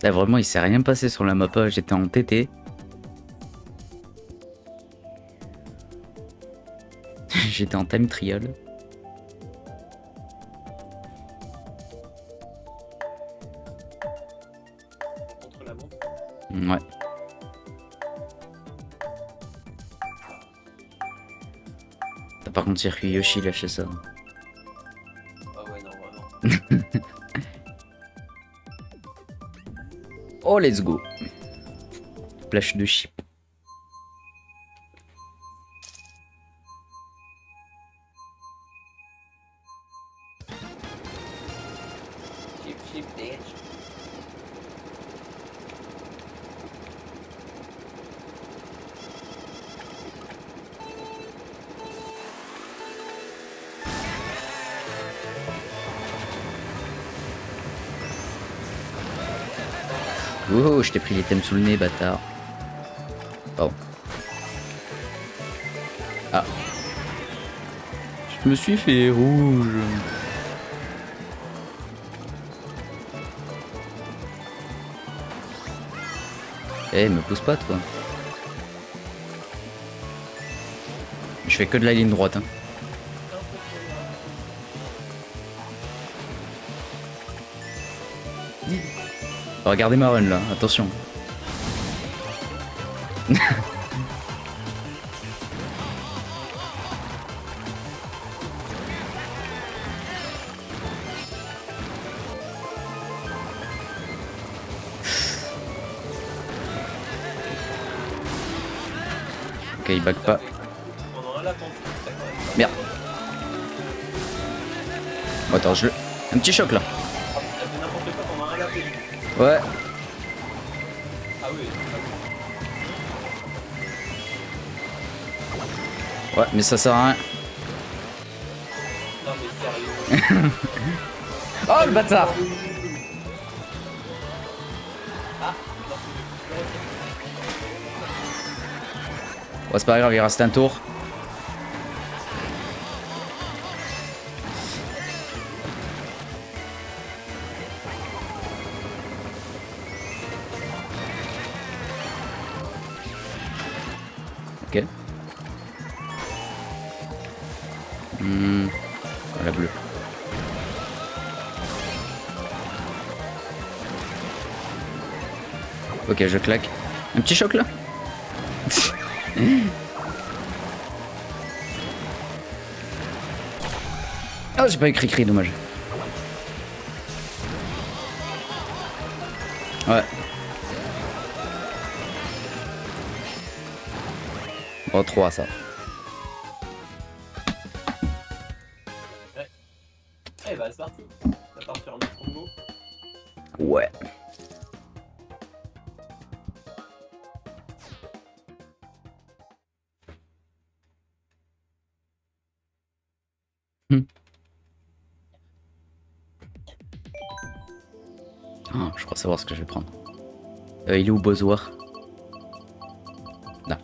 Là vraiment il s'est rien passé sur la map, j'étais en TT. J'étais en time trial. Contre la montre. Ouais. Par contre circuit Yoshi lâché ça. Ah ouais non vraiment. Oh let's go. Plage de chip. Chip bitch. Oh, je t'ai pris l'item sous le nez, bâtard. Oh. Ah. Je me suis fait rouge. Eh, me pousse pas, toi. Je fais que de la ligne droite, hein. Regardez ma run là, attention. Ok, il back pas. Pendant un lap en plus, d'accord. Merde. Oh, attends, je le... Un petit choc là. T'as fait n'importe quoi pendant un lap et demi. Ouais. Ah oui. Ouais, mais ça sert à rien. Non mais sérieux. Oh le bâtard. Bon, c'est pas grave, il reste un tour. Ok. La bleue. Ok, je claque. Un petit choc là. Oh, j'ai pas eu cri-cri, dommage. Ouais. Oh, 3 ça. Eh bah c'est parti. Ça part sur un autre combo. Ouais. Oh, je crois savoir ce que je vais prendre. Il est où Bozoir? Là.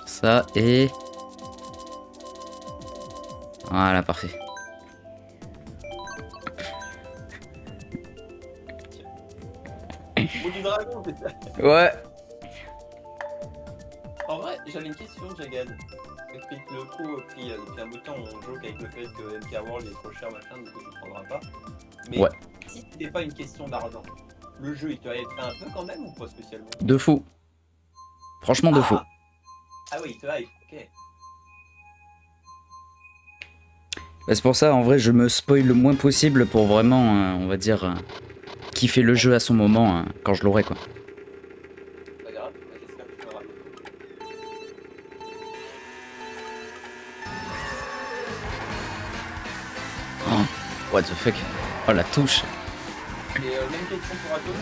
Ça et... Voilà, parfait. Ou du dragon, c'est ça. Ouais. En vrai, j'avais une question, Jagad. Explique le coup, depuis un bout de temps, on joue avec le fait que MK World est trop cher, machin, du coup tu ne prendras pas. Mais Ouais. si c'était pas une question d'argent, le jeu il te hype un peu quand même ou pas spécialement? De fou. Franchement, de fou. Ah oui, il te hype, ok. Bah, c'est pour ça, en vrai, je me spoil le moins possible pour vraiment, on va dire, kiffer le jeu à son moment quand je l'aurai, quoi. Pas grave, j'espère que tu m'auras. Oh, what the fuck. Oh, la touche. Et même question pour Atom.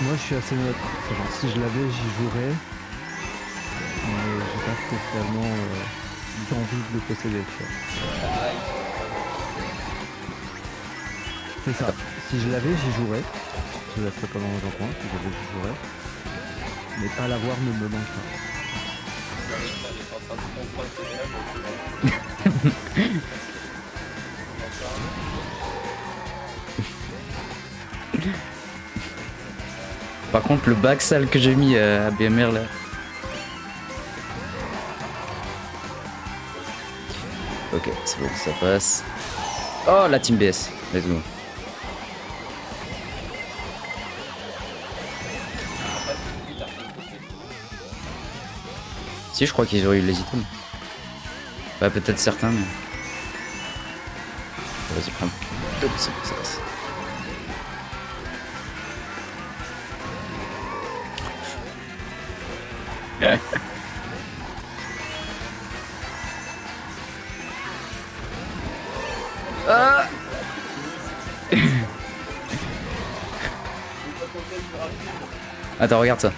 Moi je suis assez neutre. C'est genre si je l'avais j'y jouerais. Mais j'ai pas spécialement d'envie de le posséder. Tu vois. C'est ça. Si je l'avais j'y jouerais. Je la ferais pas dans un coin. Si j'avais j'y jouerais. Mais pas l'avoir ne me manque pas. Par contre, le bac sale que j'ai mis à BMR là. Ok, c'est bon, ça passe. Oh, la team BS. Let's go. Si, je crois qu'ils auraient eu les items. Bah, peut-être certains, mais. Vas-y, prends. Hop, c'est bon, ça passe. Ah. Attends, regarde ça.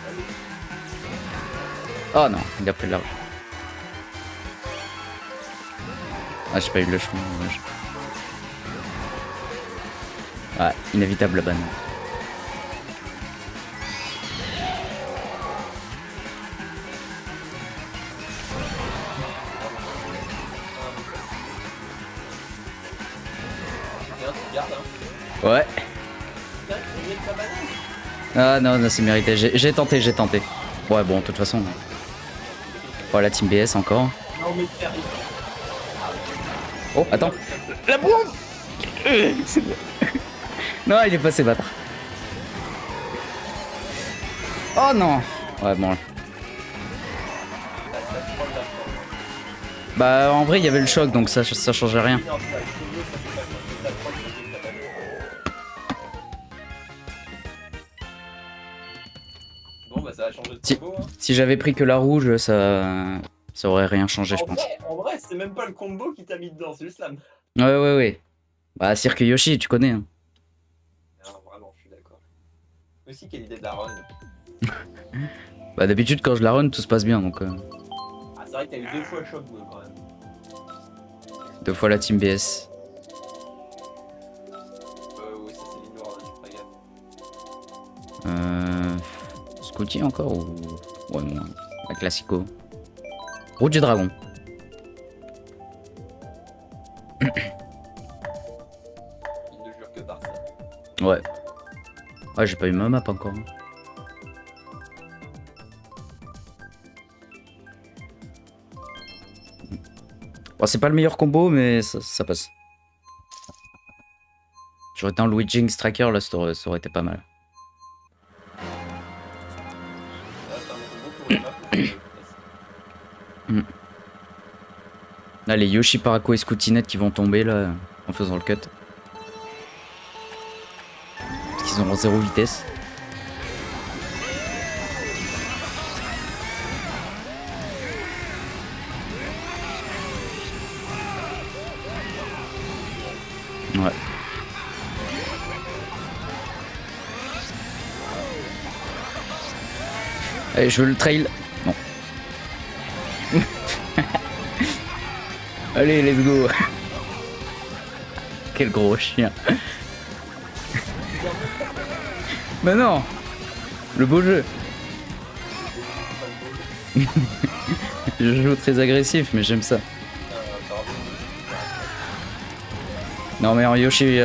Oh non, il a pris de l'argent. Ah, j'ai pas eu le chemin. Dommage. Ouais, inévitable la banane. Ouais. Ah non, non, c'est mérité. J'ai tenté, j'ai tenté. Ouais, bon, de toute façon. Voilà, team BS encore. Oh, attends. La bombe. Non, il est passé battre. Oh non. Ouais, bon. Bah, en vrai, il y avait le choc, donc ça changeait rien. Bon, bah ça a changé de combo. Hein. Si j'avais pris que la rouge, ça aurait rien changé, je pense. En vrai, c'est même pas le combo qui t'a mis dedans, c'est le slam. Ouais. Bah, Cirque Yoshi, tu connais. Hein. Non, vraiment, je suis d'accord. Aussi, quelle idée de la run. Bah, d'habitude, quand je la run, tout se passe bien, donc... Ah, c'est vrai que t'as eu 2 fois choc, quand même. 2 fois la team BS. Oui, ça c'est l'ignorant, tu feras gaffe. Scouty encore ou... Ouais, non, la classico. Route du dragon. Il ne jure que par ça. Ouais. Ouais, j'ai pas eu ma map encore. Bon, c'est pas le meilleur combo, mais ça passe. J'aurais été en Luigi Striker, là, ça aurait été pas mal. Là, les Yoshi, Paraco et Scoutinette qui vont tomber, là, en faisant le cut. Parce qu'ils ont 0 vitesse. Ouais. Allez, je veux le trail. Non. Allez, let's go. Quel gros chien. Mais non. Le beau jeu. Je joue très agressif, mais j'aime ça. Non mais en Yoshi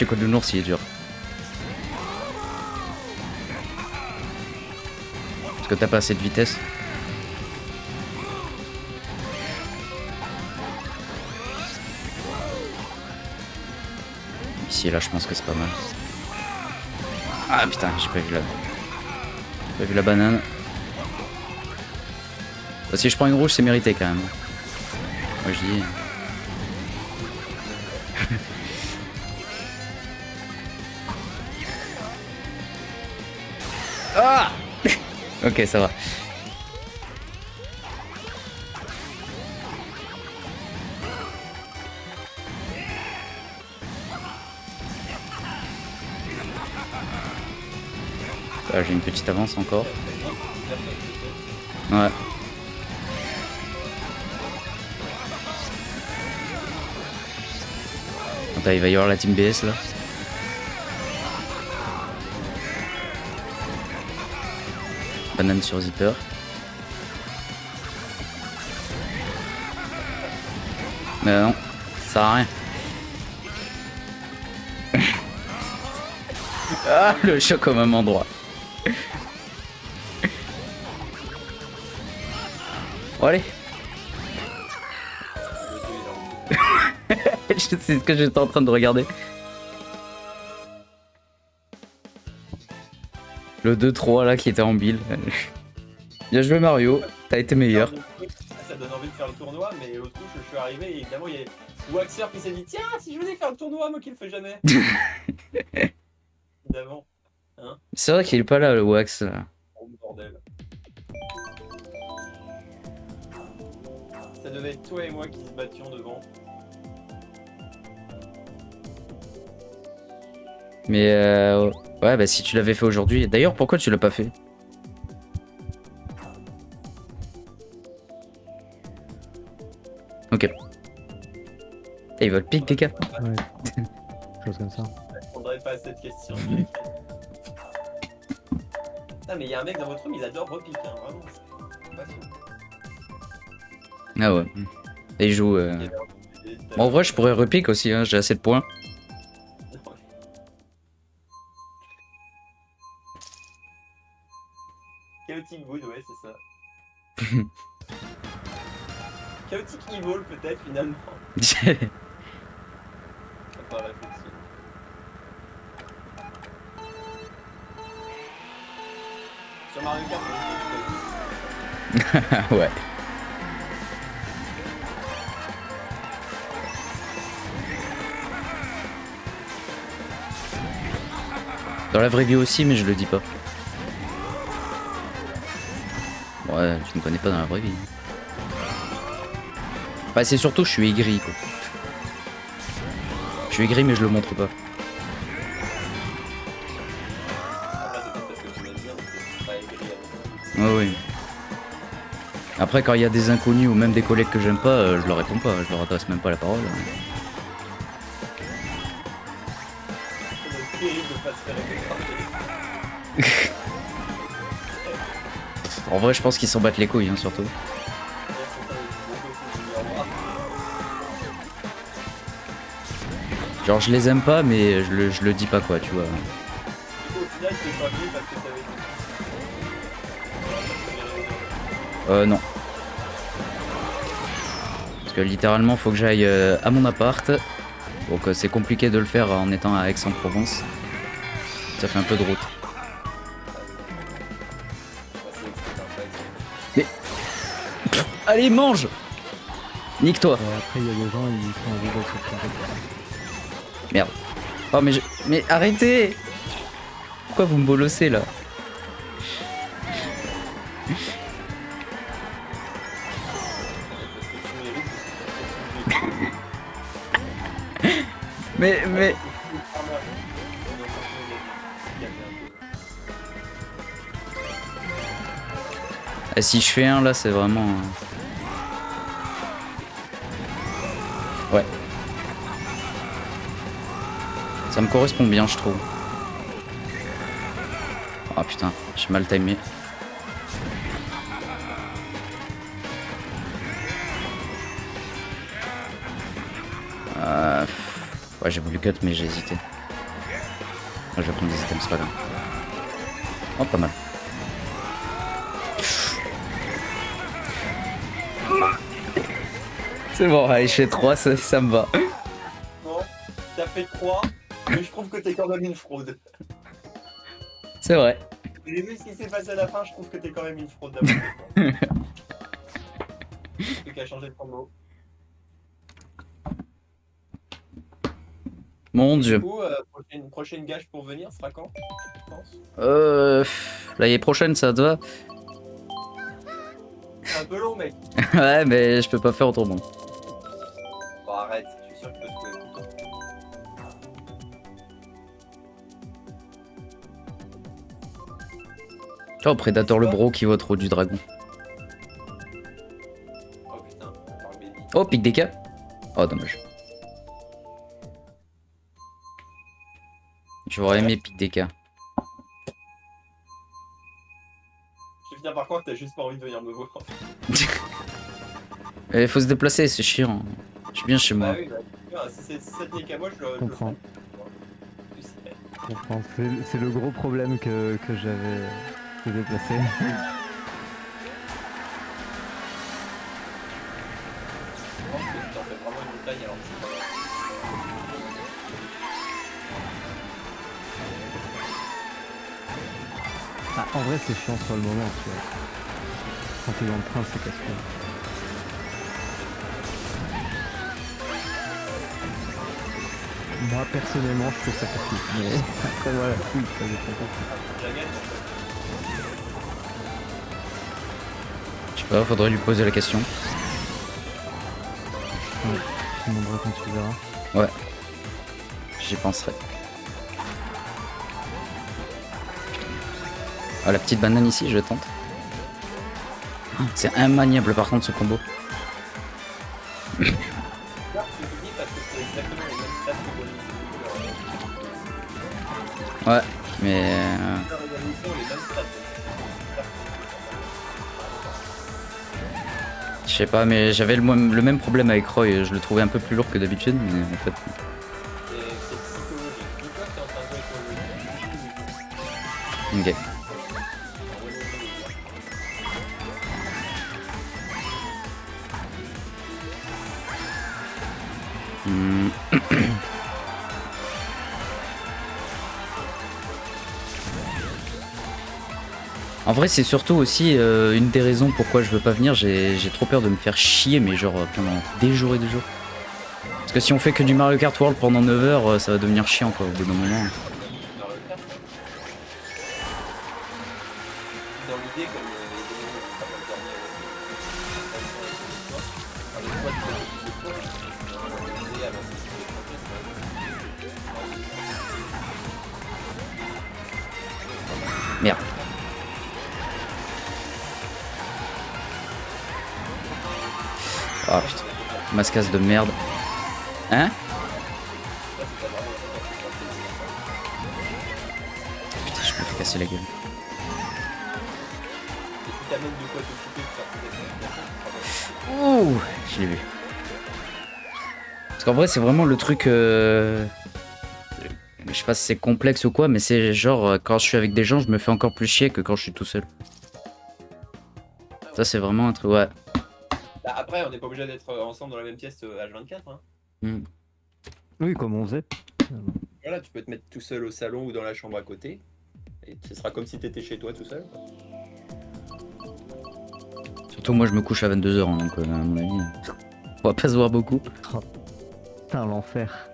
Code de Nours il est dur. Parce que t'as pas assez de vitesse. Ici là je pense que c'est pas mal. Ah putain j'ai pas vu la banane. Bah, si je prends une rouge c'est mérité quand même. Moi je dis. Ah. Ok, ça va. Ah, j'ai une petite avance encore. Ouais. Attends, il va y avoir la team BS là. Banane sur zipper. Mais non, ça sert à rien. Ah, le choc au même endroit. Bon, allez. C'est ce que j'étais en train de regarder. Le 2-3 là qui était en build. Bien joué Mario, t'as été meilleur. Ça donne envie de faire le tournoi, mais l'autre coup je suis arrivé et évidemment il y a Waxer qui s'est dit tiens si je venais faire le tournoi moi qui le fais jamais. Évidemment. Hein, C'est vrai qu'il est pas là le Wax. oh bordel. Ça devait être toi et moi qui se battions devant. Mais ouais bah si tu l'avais fait aujourd'hui. D'ailleurs pourquoi tu l'as pas fait? Ok. Et il va le pic des gars. Ouais. Chose comme ça. Je répondrai pas à cette question. Ah mais il y a un mec dans votre room, il adore repique, hein, vraiment. C'est passionnant. Ah ouais. Et il joue. Bon, en vrai je pourrais repique aussi, hein, j'ai assez de points. Chaotic Good, ouais, c'est ça. Chaotic Evil, peut-être, finalement. Pas réflexion. Sur Mario Kart, on Ouais. Dans la vraie vie aussi, mais je le dis pas. Ouais, tu me connais pas dans la vraie vie. Bah c'est surtout je suis aigri quoi. Je suis aigri mais je le montre pas. Ouais, oui. Après quand il y a des inconnus ou même des collègues que j'aime pas, je leur réponds pas, je leur adresse même pas la parole. En vrai je pense qu'ils s'en battent les couilles hein, surtout. Genre je les aime pas mais je le dis pas quoi tu vois. Non. Parce que littéralement faut que j'aille à mon appart. Donc c'est compliqué de le faire en étant à Aix-en-Provence. Ça fait un peu de route. Mais... Allez mange. Nique-toi. Après il y a des gens ils font envie d'être sur. Merde. Oh mais mais arrêtez. Pourquoi vous me bolossez là? mais... Et si je fais un là, c'est vraiment. Ouais. Ça me correspond bien, je trouve. Oh putain, j'ai mal timé. Ouais, j'ai voulu cut, mais j'ai hésité. Je vais prendre des items, c'est pas grave. Oh, pas mal. C'est bon, allez, je fais 3, ça me va. Bon, t'as fait 3, mais je trouve que t'es quand même une fraude. C'est vrai. J'ai vu ce qui s'est passé à la fin, je trouve que t'es quand même une fraude d'avoir fait 3. Plus qu'à changer de combo. Mon dieu. Du coup, prochaine gage pour venir sera quand, je pense? L'année prochaine, ça te va? C'est un peu long, mec. Ouais, mais je peux pas faire autrement. Bon, arrête, je suis sûr que tu peux trouver le couteau. Oh, Predator le bro qui vote trop du dragon. Oh putain, par le baby. Oh, pic des cas. Oh, dommage. J'aurais aimé pic des cas. Je vais finir par croire que t'as juste pas envie de venir me voir. Il faut se déplacer, c'est chiant. Je suis bien chez moi. Bah oui, bah, si ça tenait qu'à moi, je le Comprends. ferais. Tu sais. Je comprends. C'est le gros problème que j'avais de déplacer. Je pense que tu en fais vraiment une montagne alors que c'est pas vrai. Ah, en vrai, c'est chiant sur le moment, tu vois. Quand t'es dans le train, c'est casse-couille. Moi, personnellement, je trouve ça facile. Mais après, voilà, oui, ça dépend pas. Je la gagne, en fait. Je sais pas, faudrait lui poser la question. Ouais, tu demanderas quand tu verras. Ouais. J'y penserai. Ah, la petite banane ici, je tente. C'est immaniable par contre ce combo. Là, c'est fini parce que c'est exactement les mêmes stats que Bonnie. Ouais, mais. La résolution, les mêmes stats. Je sais pas, mais j'avais le même problème avec Roy. Je le trouvais un peu plus lourd que d'habitude, mais en fait. C'est psychologique. Dis-toi que t'es en train de jouer avec le jeu. Ok. Hmm. En vrai, c'est surtout aussi une des raisons pourquoi je veux pas venir. J'ai trop peur de me faire chier, mais genre pendant des jours et des jours. Parce que si on fait que du Mario Kart World pendant 9 heures, ça va devenir chiant quoi au bout d'un moment. Dans l'idée, comme les pas mal dernier avec toi, tu fais des tours, et alors, Merde. Ah putain. Mascasse de merde. Hein? Putain, je me fais casser la gueule. et si t'amènes de quoi t'occuper pour faire tes Ouh, je l'ai vu. Parce qu'en vrai, c'est vraiment le truc. Je sais pas si c'est complexe ou quoi, mais c'est genre quand je suis avec des gens, je me fais encore plus chier que quand je suis tout seul. Ça, c'est vraiment un truc. Ouais. Bah, après, on n'est pas obligé d'être ensemble dans la même pièce H24. Hein. Hmm. Oui, comme on faisait. Voilà, tu peux te mettre tout seul au salon ou dans la chambre à côté. Et ce sera comme si t'étais chez toi tout seul. Surtout, moi, je me couche à 22 h, donc à mon avis, on va pas se voir beaucoup. Putain, l'enfer.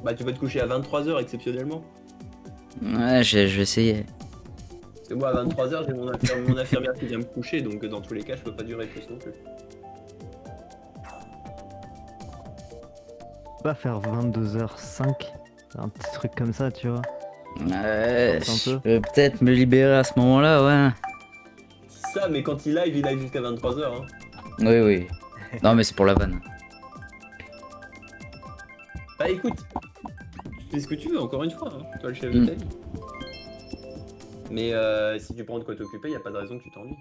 Bah, tu peux te coucher à 23h exceptionnellement. Ouais, je vais essayer. Parce que moi, à 23h, j'ai mon infirmière qui vient me coucher, donc dans tous les cas, je peux pas durer plus non plus. Pas faire 22h05, un petit truc comme ça, tu vois. Ouais, Un peu. je peux peut-être me libérer à ce moment-là, ouais. ça, mais quand il live jusqu'à 23h. Hein. Oui, oui. Non, mais c'est pour la vanne. Bah écoute, tu fais ce que tu veux, encore une fois, hein. Toi le chef Mm. de ta vie. Mais si tu prends de quoi t'occuper, y a pas de raison que tu t'ennuies.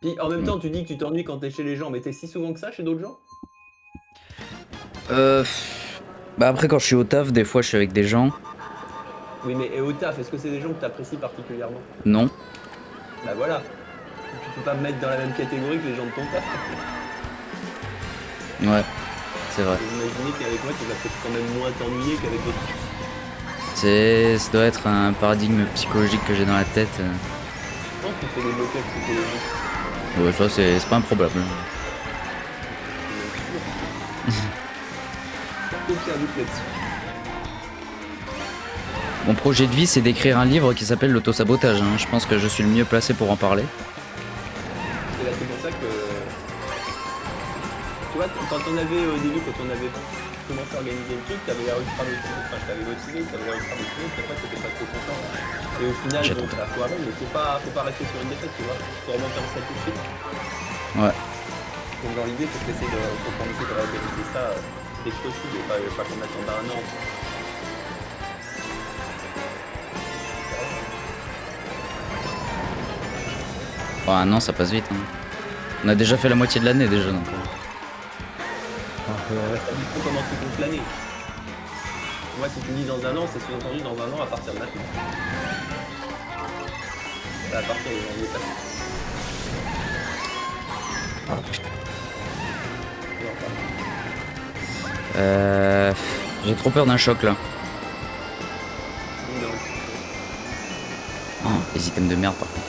Puis en même temps, tu dis que tu t'ennuies quand t'es chez les gens, mais t'es si souvent que ça chez d'autres gens? Bah après, quand je suis au taf, des fois, je suis avec des gens. Oui, mais et au taf, est-ce que c'est des gens que t'apprécies particulièrement? Non. Bah voilà. Tu peux pas me mettre dans la même catégorie que les gens de ton taf. Ouais, c'est vrai. Vous imaginez qu'avec moi, tu vas peut-être quand même moins t'ennuyer qu'avec d'autres. Ça doit être un paradigme psychologique que j'ai dans la tête. Je pense que tu fais des blocages psychologiques. Ouais, ça, c'est pas improbable. Aucun doute là-dessus. Mon projet de vie, c'est d'écrire un livre qui s'appelle l'autosabotage. Hein. Je pense que je suis le mieux placé pour en parler. Et là, c'est pour ça que. Tu vois, quand on avait au début, quand on avait commencé à organiser le truc, t'avais l'air ultra motivé. Enfin, je t'avais motivé, t'avais l'air ultra motivé, puis après, t'étais pas trop content. Et au final, bon, t'as foiré, mais faut pas rester sur une défaite, tu vois. Faut remonter en salle tout de suite. Ouais. Donc, dans l'idée, faut essayer de penser à organiser ça dès que possible et pas qu'on attende un an. Bon, un an, ça passe vite. Hein. On a déjà fait la moitié de l'année déjà. Donc. Ça dépend comment tu comptes l'année. Moi, si tu me dis dans un an, c'est sous-entendu dans un an à partir de maintenant. C'est à partir de janvier passé. J'ai trop peur d'un choc là. Oh, les items de merde par contre.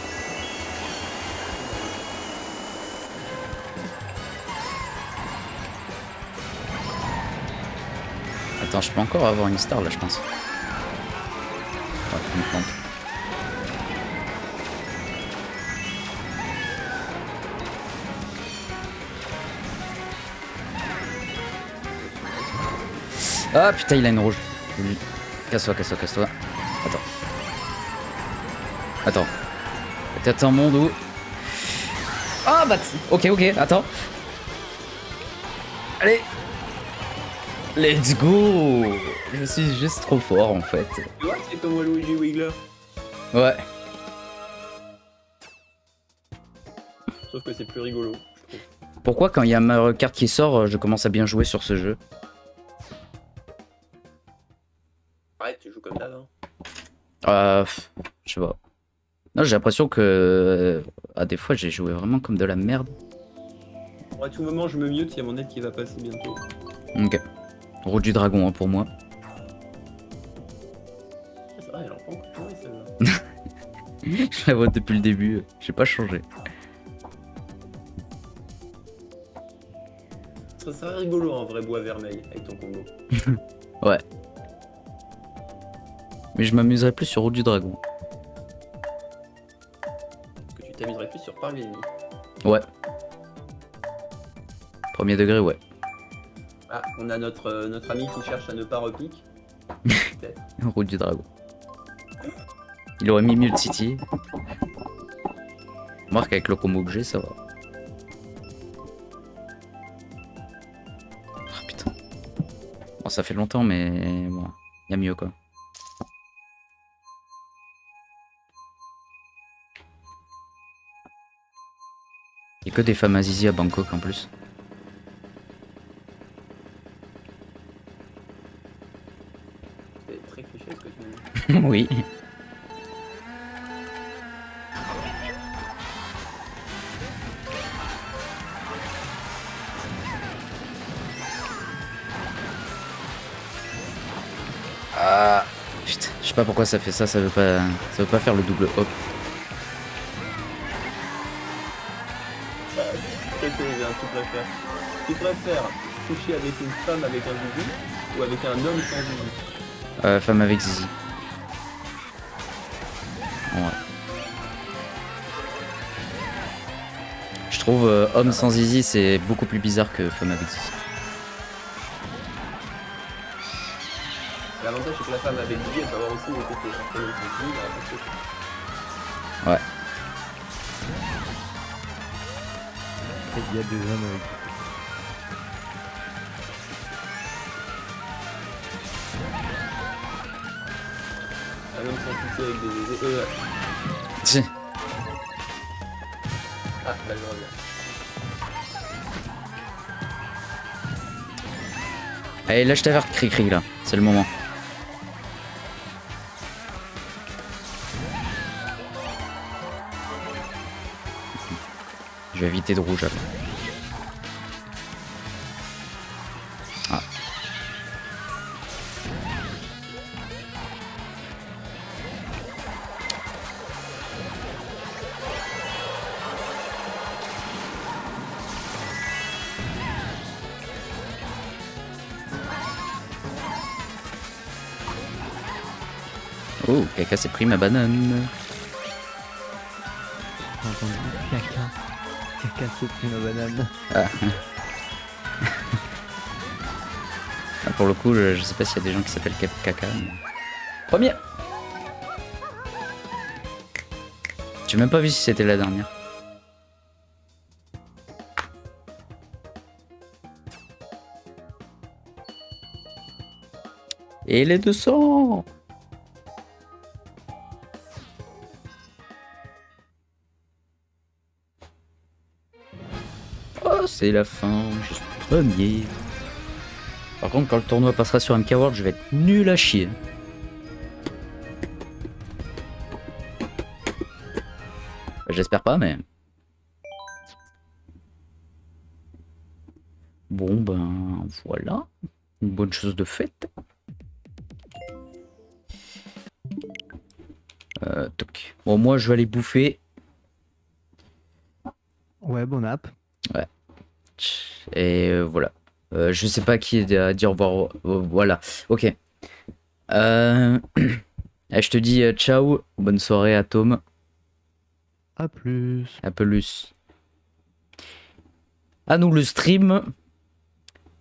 Attends, je peux encore avoir une star là, je pense. Ouais, une plante. Ah putain, il a une rouge. Casse-toi, casse-toi, casse-toi. Attends. Attends. Peut-être un monde où. Ah bah. Ok, ok, attends. Allez. Let's go. Je suis juste trop fort en fait. Tu vois, c'est comme Waluigi Wiggler. Ouais. Sauf que c'est plus rigolo, je trouve. Pourquoi quand il y a Mario Kart qui sort, je commence à bien jouer sur ce jeu? Ouais, tu joues comme d'hab. Je sais pas. Non, j'ai l'impression que à des fois j'ai joué vraiment comme de la merde. Bon, à tout moment, je me mute, il y a mon aide qui va passer bientôt. Ok. Route du dragon hein, pour moi. C'est vrai, elle en prend encore celle-là. Je la vois depuis le début, j'ai pas changé. Ça serait rigolo en vrai bois vermeil avec ton combo. Ouais. Mais je m'amuserais plus sur Route du dragon. Parce que tu t'amuserais plus sur Parler l'ennemi. Ouais. Premier degré, ouais. Ah, on a notre ami qui cherche à ne pas repique. Peut-être. Route du dragon. Il aurait mis Mute City. Remarque avec le combo que j'ai, ça va. Oh putain. Bon, ça fait longtemps, mais bon, y a mieux quoi. Y'a que des femmes à zizi à Bangkok en plus. C'est très cliché ce que tu me dis. Oui. Ah putain, je sais pas pourquoi ça fait ça, ça veut pas faire le double hop. Tu préfères coucher avec une femme avec un zizi ou avec un homme sans zizi? Femme avec zizi. Ouais. Je trouve homme sans zizi c'est beaucoup plus bizarre que femme avec zizi. L'avantage c'est que la femme avec zizi elle peut avoir aussi les côtés. Ouais. Il y a des hommes avec. Un homme sans souci avec des aisés. Si. Ah, bah je reviens. Allez, lâche ta verte, Cri-Cri, là. C'est le moment. Je vais éviter de rouge, alors. Ah. Oh, Caca s'est pris ma banane. J'ai entendu caca. Caca s'est pris ma banane. Ah. Ah, pour le coup, je sais pas s'il y a des gens qui s'appellent Caca. Mais... Premier. J'ai même pas vu si c'était la dernière. Et les 200. Oh, c'est la fin, je suis premier. Par contre, quand le tournoi passera sur MK World, je vais être nul à chier. J'espère pas, mais... Bon, ben, voilà. Une bonne chose de faite. Toc. Bon, moi, je vais aller bouffer. Ouais, bon app. Ouais. Et voilà. Je sais pas qui est à dire au revoir. Voilà. Ok. Je te dis ciao. Bonne soirée, Atome. A plus. À plus. À nous le stream.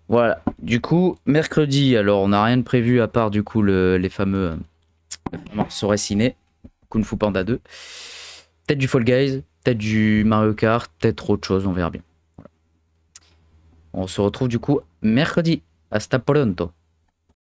Voilà. Du coup, mercredi, alors on n'a rien de prévu à part du coup les fameux soirées ciné. Kung Fu Panda 2. Peut-être du Fall Guys, peut-être du Mario Kart, peut-être autre chose, on verra bien. Voilà. On se retrouve du coup mercredi. Hasta pronto.